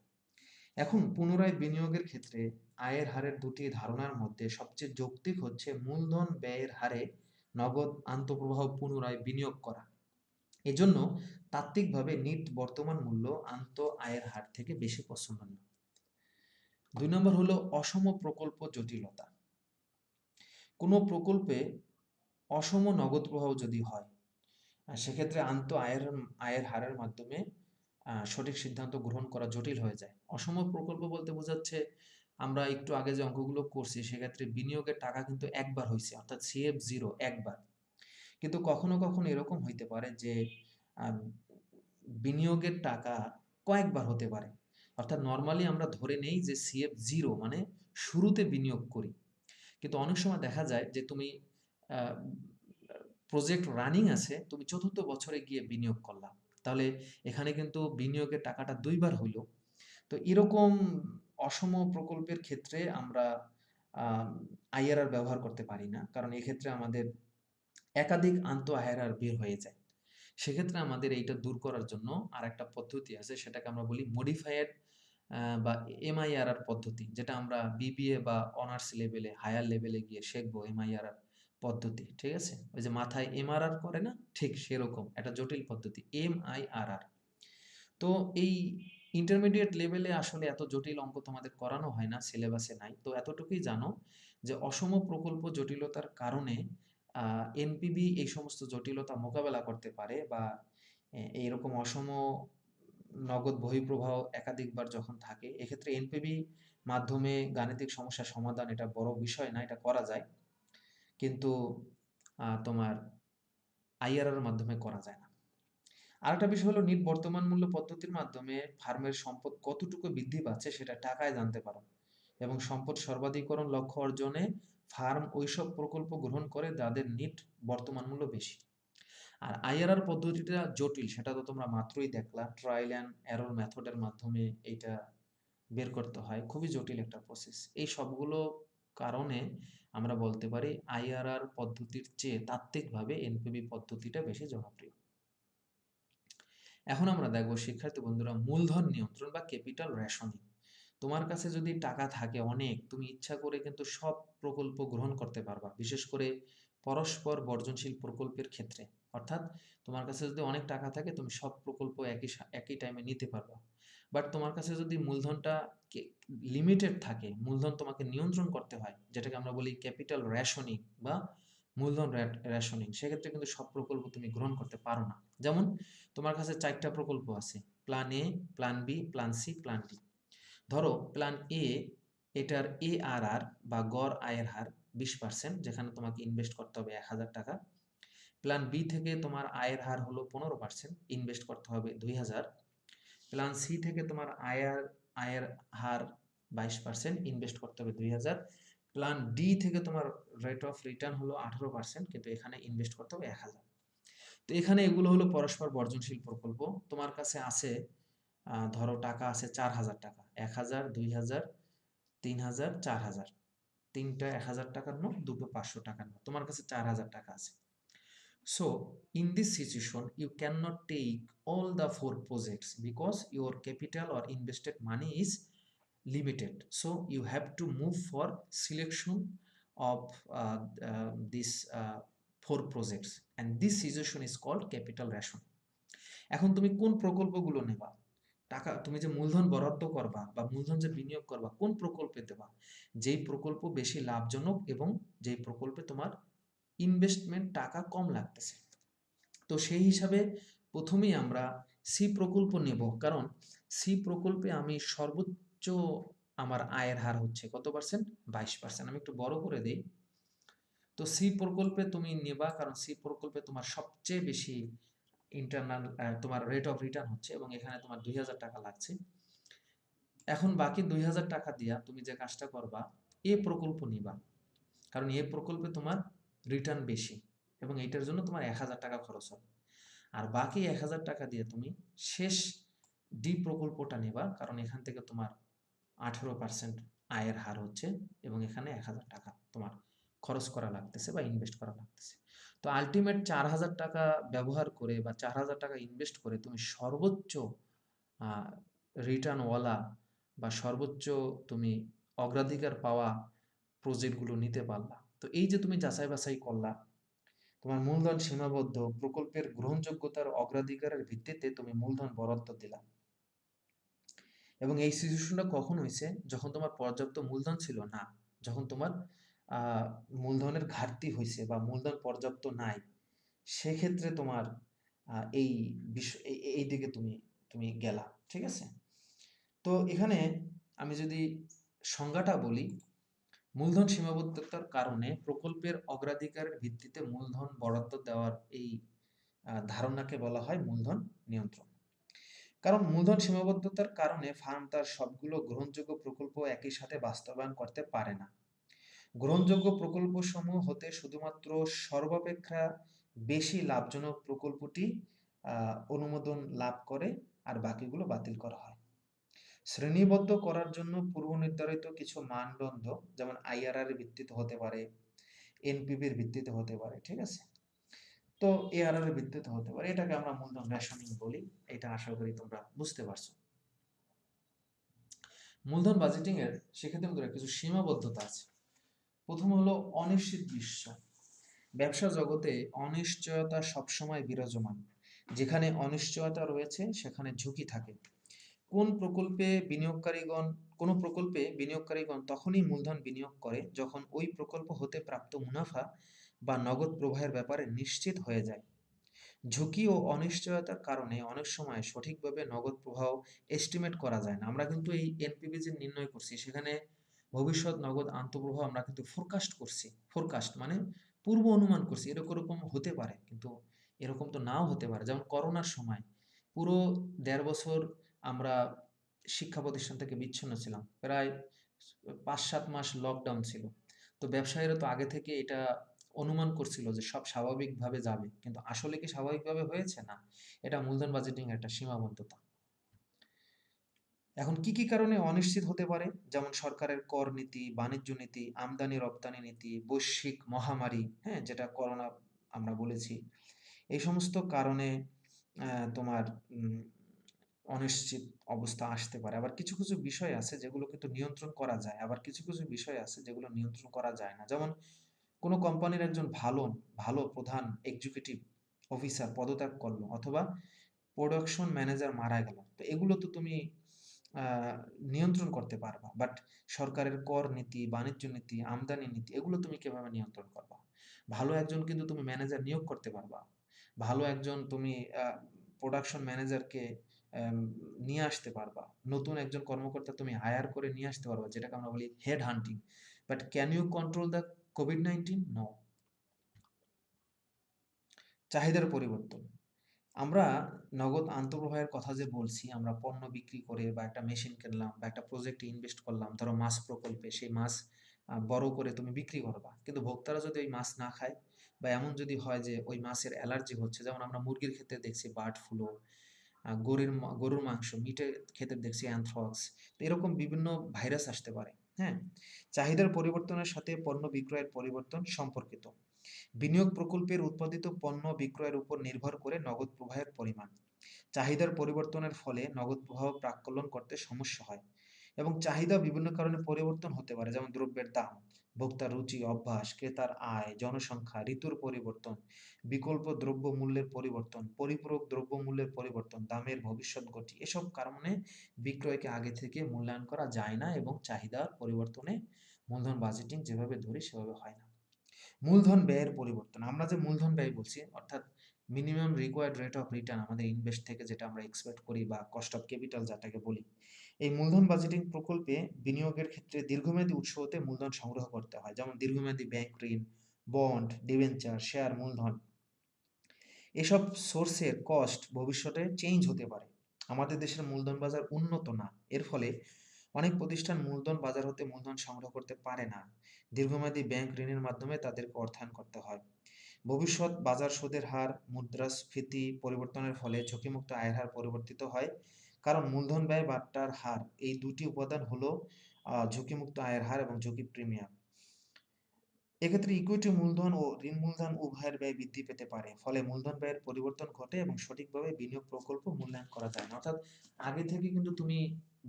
এখন পুনরায় বিনিয়োগের ক্ষেত্রে আয়ের হারের দুটি ধারণার মধ্যে সবচেয়ে যৌক্তিক হচ্ছে মূলধন ব্যয়ের হারে নগদ আন্তঃপ্রবাহ পুনরায় বিনিয়োগ করা। এজন্য তাত্ত্বিকভাবে নিট বর্তমান মূল্য আন্ত আয়ের হার থেকে বেশি পছন্দনীয়। 2 নম্বর হলো অসম প্রকল্প জটিলতা। কোনো প্রকল্পে অসম নগদ প্রবাহ যদি হয়, সেক্ষেত্রে আন্ত আয়ের হারের মাধ্যমে সঠিক সিদ্ধান্ত গ্রহণ করা জটিল হয়ে যায়। অসম প্রকল্প বলতে বোঝাচ্ছে, আমরা একটু আগে যে অঙ্কগুলো করছি সেক্ষেত্রে বিনিয়োগের টাকা কিন্তু একবার হয়েছে, অর্থাৎ CF0 একবার। কিন্তু কখনো কখনো এরকম হইতে পারে যে বিনিয়োগের টাকা কয়েকবার হতে পারে। অর্থাৎ নর্মালি আমরা ধরে নেই যে CF0 মানে শুরুতে বিনিয়োগ করি, কিন্তু অনেক সময় দেখা যায় যে তুমি প্রজেক্ট রানিং আছে, তুমি চতুর্থ বছরে গিয়ে বিনিয়োগ করলাম, তাহলে এখানে কিন্তু বিনিয়োগের টাকাটা দুইবার হইল। তো এরকম অসম প্রকল্পের ক্ষেত্রে আমরা আইআরআর ব্যবহার করতে পারি না, কারণ এক্ষেত্রে আমাদের একাধিক আন্ত আইআরআর বের হয়ে যায়। সেক্ষেত্রে আমাদের এইটা দূর করার জন্য আর একটা পদ্ধতি আছে, সেটাকে আমরা বলি মডিফাইড বা MIRR পদ্ধতি, যেটা আমরা বিবিএ বা অনার্স লেভেলে হায়ার লেভেলে গিয়ে শিখবো। MIRR পদ্ধতি, ঠিক আছে? ওই যে মাথায় MRR করে না, ঠিক সেরকম একটা জটিল পদ্ধতি MIRR। তো এই ইন্টারমিডিয়েট লেভেলে আসলে এত জটিল অঙ্ক তোমাদের করানো হয় না, সিলেবাসে নাই। তো এতটুকুই জানো যে অসম প্রকল্প জটিলতার কারণে এনপিভি এই সমস্ত জটিলতা মোকাবেলা করতে পারে, বা এইরকম অসম নগদ বহিঃপ্রবাহ একাধিকবার যখন থাকে, এক্ষেত্রে এনপিভি মাধ্যমে গাণিতিক সমস্যার সমাধান এটা বড় বিষয় না, এটা করা যায়, কিন্তু তোমার আইআরআর মাধ্যমে করা যায় না। আরেকটা বিষয় হলো নিট বর্তমান মূল্য পদ্ধতির মাধ্যমে ফার্মের সম্পদ কতটুকু বৃদ্ধি পাচ্ছে সেটা টাকায় জানতে পারো, এবং সম্পদ সর্বাধিকরণ লক্ষ্য অর্জনে ফার্ম ওইসব প্রকল্প গ্রহণ করে যাদের নিট বর্তমান মূল্য বেশি। আর আইআরআর পদ্ধতিটা জটিল, সেটা তো তোমরা মাত্রই দেখলা, ট্রায়াল অ্যান্ড এরর মেথডের মাধ্যমে এইটা বের করতে হয়, খুবই জটিল একটা প্রসেস। এই সবগুলো কারণে আমরা বলতে পারি আইআরআর পদ্ধতির চেয়ে তাত্ত্বিকভাবে এনপিভি পদ্ধতিটা বেশি জনপ্রিয়। এখন আমরা দেখব শিক্ষার্থী বন্ধুরা মূলধন নিয়ন্ত্রণ বা ক্যাপিটাল রেশনিং। তোমার কাছে যদি টাকা থাকে অনেক, তুমি ইচ্ছা করে কিন্তু সব প্রকল্প গ্রহণ করতে পারবা, বিশেষ করে পরস্পর বর্জনশীল প্রকল্পের ক্ষেত্রে। অর্থাৎ তোমার কাছে যদি অনেক টাকা থাকে, তুমি সব প্রকল্প একই টাইমে নিতে পারবা। বাট তোমার কাছে যদি মূলধনটা লিমিটেড থাকে, মূলধন তোমাকে নিয়ন্ত্রণ করতে হয়, যেটাকে আমরা বলি ক্যাপিটাল রেশনিং বা মূলধন রেশনিং, সেক্ষেত্রে কিন্তু সব প্রকল্প তুমি গ্রহণ করতে পারো না। যেমন তোমার কাছে 4টা প্রকল্প আছে, plan A, plan B, plan C, plan D. ধরো প্ল্যান এ, এটার ARR বা গড় আয়ের হার 20%, যেখানে তোমাকে ইনভেস্ট করতে হবে 1000 টাকা। প্ল্যান বি থেকে তোমার আয়ের হার হলো 15%, ইনভেস্ট করতে হবে 2000। প্ল্যান সি থেকে তোমার আয়ের হার 22%, ইনভেস্ট করতে হবে 2000। প্ল্যান ডি থেকে তোমার রেট অফ রিটার্ন হলো 18%, কিন্তু এখানে ইনভেস্ট করতে হবে 1000। তো এখানে এগুলো হলো পরস্পর বর্জনশীল প্রকল্প। তোমার কাছে আছে ধরো টাকা আছে 4000 টাকা, 1000, 2000, 3000, 4000। তিনটা 1000 টাকার নোট, দুটো 500 টাকার নোট, তোমার কাছে 4000 টাকা আছে। So in this situation you cannot take all the 4 projects because your capital or invested money is limited. So you have to move for selection of these 4 projects, and this situation is called capital ration. এখন তুমি কোন প্রকল্পগুলো নেবা, টাকা তুমি যে মূলধন বরাদ্দ করবা বা মূলধন যে বিনিয়োগ করবা, কোন প্রকল্পে দেবা, যেই প্রকল্প বেশি লাভজনক এবং যেই প্রকল্পে তোমার ইনভেস্টমেন্ট টাকা কম লাগতেছে। তো সেই হিসাবে প্রথমেই আমরা সি প্রকল্প নেব, কারণ সি প্রকল্পে আমি সর্বোচ্চ আমার আয়ের হার হচ্ছে কত পার্সেন্ট, 22%। আমি একটু বড় করে দিই। তো সি প্রকল্পে তুমি নেবা, কারণ সি প্রকল্পে তোমার সবচেয়ে বেশি ইন্টারনাল তোমার রেট অফ রিটার্ন হচ্ছে, এবং এখানে তোমার 2000 টাকা লাগছে। এখন বাকি 2000 টাকা দিয়া তুমি যে কাজটা করবা, এ প্রকল্প নিবা, কারণ এ প্রকল্পে তোমার রিটার্ন বেশি এবং এটার জন্য তোমার 1000 টাকা খরচ হবে। আর বাকি 1000 টাকা দিয়ে তুমি শেষ ডি প্রকল্পটা নেবা, কারণ এখান থেকে তোমার 18% আয়ের হার হচ্ছে এবং এখানে 1000 টাকা তোমার খরচ করা লাগতেছে বা ইনভেস্ট করা লাগতেছে। তো আলটিমেট 4000 টাকা ব্যবহার করে বা 4000 টাকা ইনভেস্ট করে তুমি সর্বোচ্চ রিটার্নওয়ালা বা সর্বোচ্চ তুমি অগ্রাধিকার পাওয়া প্রজেক্টগুলো নিতে পারলা। তো এই যে তুমি যাচাই বাছাই করলা, তোমার মূলধন সীমাবদ্ধ, প্রকল্পের গ্রহণযোগ্যতার অগ্রাধিকারের ভিত্তিতে তুমি মূলধন বরাদ্দ দিলা। এবং এই সিচুয়েশনটা কখন হয়েছে, যখন তোমার পর্যাপ্ত মূলধন ছিল না, যখন তোমার মূলধনের ঘাটতি হয়েছে বা মূলধন পর্যাপ্ত নাই, সেক্ষেত্রে তোমার এই বিষয় এই দিকে তুমি তুমি গেলা। ঠিক আছে? তো এখানে আমি যদি সংজ্ঞাটা বলি, মূলধন সীমাবদ্ধতার কারণে প্রকল্পের অগ্রাধিকারের ভিত্তিতে মূলধন বরাদ্দ দেওয়ার এই ধারণাকে বলা হয় মূলধন নিয়ন্ত্রণ। কারণ মূলধন সীমাবদ্ধতার কারণে ফার্ম তার সবগুলো গ্রহণযোগ্য প্রকল্প একই সাথে বাস্তবায়ন করতে পারে না। গ্রহণযোগ্য প্রকল্পসমূহ হতে শুধুমাত্র সর্বাপেক্ষা বেশি লাভজনক প্রকল্পটি অনুমোদন লাভ করে, আর বাকিগুলো বাতিল করা হয়। শ্রেণীবদ্ধ করার জন্য পূর্ব নির্ধারিত কিছু মানদণ্ড, যেমন IRR এর ভিত্তিতে হতে পারে, NPV এর ভিত্তিতে হতে পারে। ঠিক আছে? তো ARR এর ভিত্তিতে হতে পারে, এটাকে আমরা মূলধন রেশনিং বলি। এটা আশা করি তোমরা বুঝতে পারছো। মূলধন বাজেটিং এর সেক্ষেত্রে আমাদের কিছু সীমাবদ্ধতা আছে। প্রথম হলো অনিশ্চিত বিশ্ব। ব্যবসা জগতে অনিশ্চয়তা সবসময় বিরাজমান। যেখানে অনিশ্চয়তা রয়েছে সেখানে ঝুঁকি থাকে। কোন প্রকল্পে বিনিয়োগকারীগণ তখনই মূলধন বিনিয়োগ করে যখন ওই প্রকল্প হতে প্রাপ্ত মুনাফা বা নগদ প্রবাহের ব্যাপারে নিশ্চিত হয়ে যায়। ঝুঁকি ও অনিশ্চয়তার কারণে অনেক সময় সঠিকভাবে নগদ প্রবাহ এস্টিমেট করা যায় না। আমরা কিন্তু এই এনপিভি যে নির্ণয় করছি, সেখানে ভবিষ্যৎ নগদ আন্তঃপ্রবাহ আমরা কিন্তু ফোরকাস্ট করছি। ফোরকাস্ট মানে পূর্ব অনুমান করছি, এরকম হতে পারে, কিন্তু এরকম তো নাও হতে পারে। যেমন করোনার সময় পুরো 1.5 বছর আমরা শিক্ষা প্রতিষ্ঠান থেকে বিচ্ছিন্ন ছিলাম, প্রায় 5-7 মাস লকডাউন ছিল। তো ব্যবসায়ীরা তো আগে থেকে এটা অনুমান করছিল যে সব স্বাভাবিকভাবে যাবে, কিন্তু আসলে কি স্বাভাবিকভাবে হয়েছে? না। এটা মূলধন বাজেটিং এর একটা সীমাবদ্ধতা। এখন কি কি কারণে অনিশ্চিত হতে পারে? যেমন সরকারের কর নীতি, বাণিজ্য নীতি, আমদানি রপ্তানি নীতি, বৈশ্বিক মহামারী, হ্যাঁ, যেটা করোনা আমরা বলেছি। এই সমস্ত কারণে তোমার অনিশ্চিত অবস্থা আসতে পারে। আবার কিছু কিছু বিষয় আছে যেগুলো কিন্তু নিয়ন্ত্রণ করা যায়, আবার কিছু কিছু বিষয় আছে যেগুলো নিয়ন্ত্রণ করা যায় না। যেমন কোনো কোম্পানির একজন ভালো ভালো প্রধান এক্সিকিউটিভ অফিসার পদত্যাগ করলো, অথবা প্রোডাকশন ম্যানেজার মারা গেল, তো এগুলো তো তুমি নিয়ন্ত্রণ করতে পারবা, বাট সরকারের কর নীতি, বাণিজ্য নীতি, আমদানি নীতি, এগুলো তুমি কিভাবে নিয়ন্ত্রণ করবা? ভালো একজন কিন্তু তুমি ম্যানেজার নিয়োগ করতে পারবা, ভালো একজন তুমি প্রোডাকশন ম্যানেজারকে নিয়ে আসতে পারবা, নতুন একজন কর্মকর্তা তুমি হায়ার করে নিয়ে আসতে পারবা, যেটাকে আমরা বলি head hunting. But can you control the COVID? No. চাহিদার পরিবর্তন। আমরা নগদ আন্তঃপ্রবাহের কথা যে বলছি, আমরা পণ্য বিক্রি করে বা একটা মেশিন কিনলাম বা একটা প্রজেক্টে ইনভেস্ট করলাম, ধরো মাছ প্রকল্পে, সেই মাছ বড় করে তুমি বিক্রি করবা, কিন্তু ভোক্তারা যদি ওই মাছ না খায়, বা এমন যদি হয় যে ওই মাছের অ্যালার্জি হচ্ছে, যেমন আমরা মুরগির ক্ষেত্রে দেখছি বার্ড ফ্লু, গরুর মাংস মিটের ক্ষেত্রে দেখছি অ্যানথ্রাক্স, তো এরকম বিভিন্ন ভাইরাস আসতে পারে। হ্যাঁ, চাহিদার পরিবর্তনের সাথে পণ্য বিক্রয়ের পরিবর্তন সম্পর্কিত। বিনিয়োগ প্রকল্পের উৎপাদিত পণ্য বিক্রয়ের উপর নির্ভর করে নগদ প্রবাহের পরিমাণ। চাহিদার পরিবর্তনের ফলে নগদ প্রবাহ প্রাক্কলন করতে সমস্যা হয়, এবং চাহিদা বিভিন্ন কারণে পরিবর্তন হতে পারে, যেমন দ্রব্যের দাম, ভোক্তার রুচি, অভ্যাস, ক্রেতার আয়, জনসংখ্যা, ঋতুর পরিবর্তন, বিকল্প দ্রব্য মূল্যের পরিবর্তন, পরিপূরক দ্রব্য মূল্যের পরিবর্তন, দামের ভবিষ্যৎ গতি, এসব কারণে বিক্রয়কে আগে থেকে মূল্যায়ন করা যায় না, এবং চাহিদার পরিবর্তনে মূলধন বাজেটিং যেভাবে ধরি সেভাবে হয় না। মূলধন ব্যয়ের পরিবর্তন। আমরা যে মূলধন ব্যয় বলছি, অর্থাৎ minimum required rate of return, আমাদের ইনভেস্ট থেকে যেটা আমরা এক্সপেক্ট করি, বা কস্ট অফ ক্যাপিটাল যেটাকে বলি, এই মূলধন বাজেটিং প্রকল্পে বিনিয়োগের ক্ষেত্রে দীর্ঘমেয়াদী উৎস হতে মূলধন সংগ্রহ করতে হয়, যেমন দীর্ঘমেয়াদী ব্যাংক ঋণ, বন্ড, ডিবেঞ্চার, শেয়ার মূলধন। এসব সোর্সের কস্ট ভবিষ্যতে চেঞ্জ হতে পারে। আমাদের দেশের মূলধন বাজার উন্নত না, এর ফলে অনেক প্রতিষ্ঠান মূলধন বাজার হতে মূলধন সংগ্রহ করতে পারে না। দীর্ঘমেয়াদী ব্যাংক ঋণের মাধ্যমে তাদেরকে অর্থায়ন করতে হয়। ভবিষ্যৎ বাজার সুদের হার, মুদ্রাস্ফীতি পরিবর্তনের ফলে ঝুঁকিমুক্ত আয়ের হার পরিবর্তিত হয়, কারণ মূলধন ব্যয় বাট্টার হার, এই দুটি উপাদান হলো ঝুঁকিমুক্ত আয়ের হার এবং ঝুঁকি প্রিমিয়াম। এক্ষেত্রে ইকুইটি মূলধন ও ঋণ মূলধন উভয়ের ব্যয় বৃদ্ধি পেতে পারে, ফলে মূলধন ব্যয়ের পরিবর্তন ঘটে এবং সঠিকভাবে বিনিয়োগ প্রকল্প মূল্যায়ন করা যায় না। অর্থাৎ আগে থেকে কিন্তু তুমি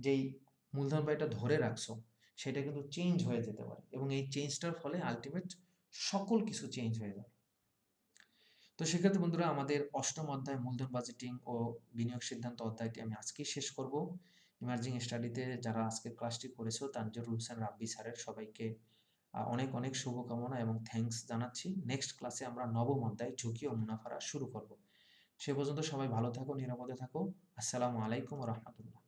যেই মূলধন ব্যয়টা ধরে রাখছো, সেটা কিন্তু চেঞ্জ হয়ে যেতে পারে, এবং এই চেঞ্জটার ফলে আলটিমেট সকল কিছু চেঞ্জ হয়ে যাবে। তো সেক্ষেত্রে বন্ধুরা, আমাদের অষ্টম অধ্যায় মূলধন বাজেটিং ও বিনিয়োগ সিদ্ধান্ত অধ্যায়টি আমি আজকেই শেষ করব। ইমার্জিং স্টাডিতে যারা আজকের ক্লাসটি করেছো, তানজিরুল হোসেন রাব্বি স্যারের সবাইকে অনেক অনেক শুভকামনা এবং থ্যাঙ্কস জানাচ্ছি। নেক্সট ক্লাসে আমরা নবম অধ্যায় ঝুঁকি ও মুনাফা শুরু করব। সে পর্যন্ত সবাই ভালো থাকো, নিরাপদে থাকো। আসসালামু আলাইকুম ওয়া রাহমাতুল্লাহ।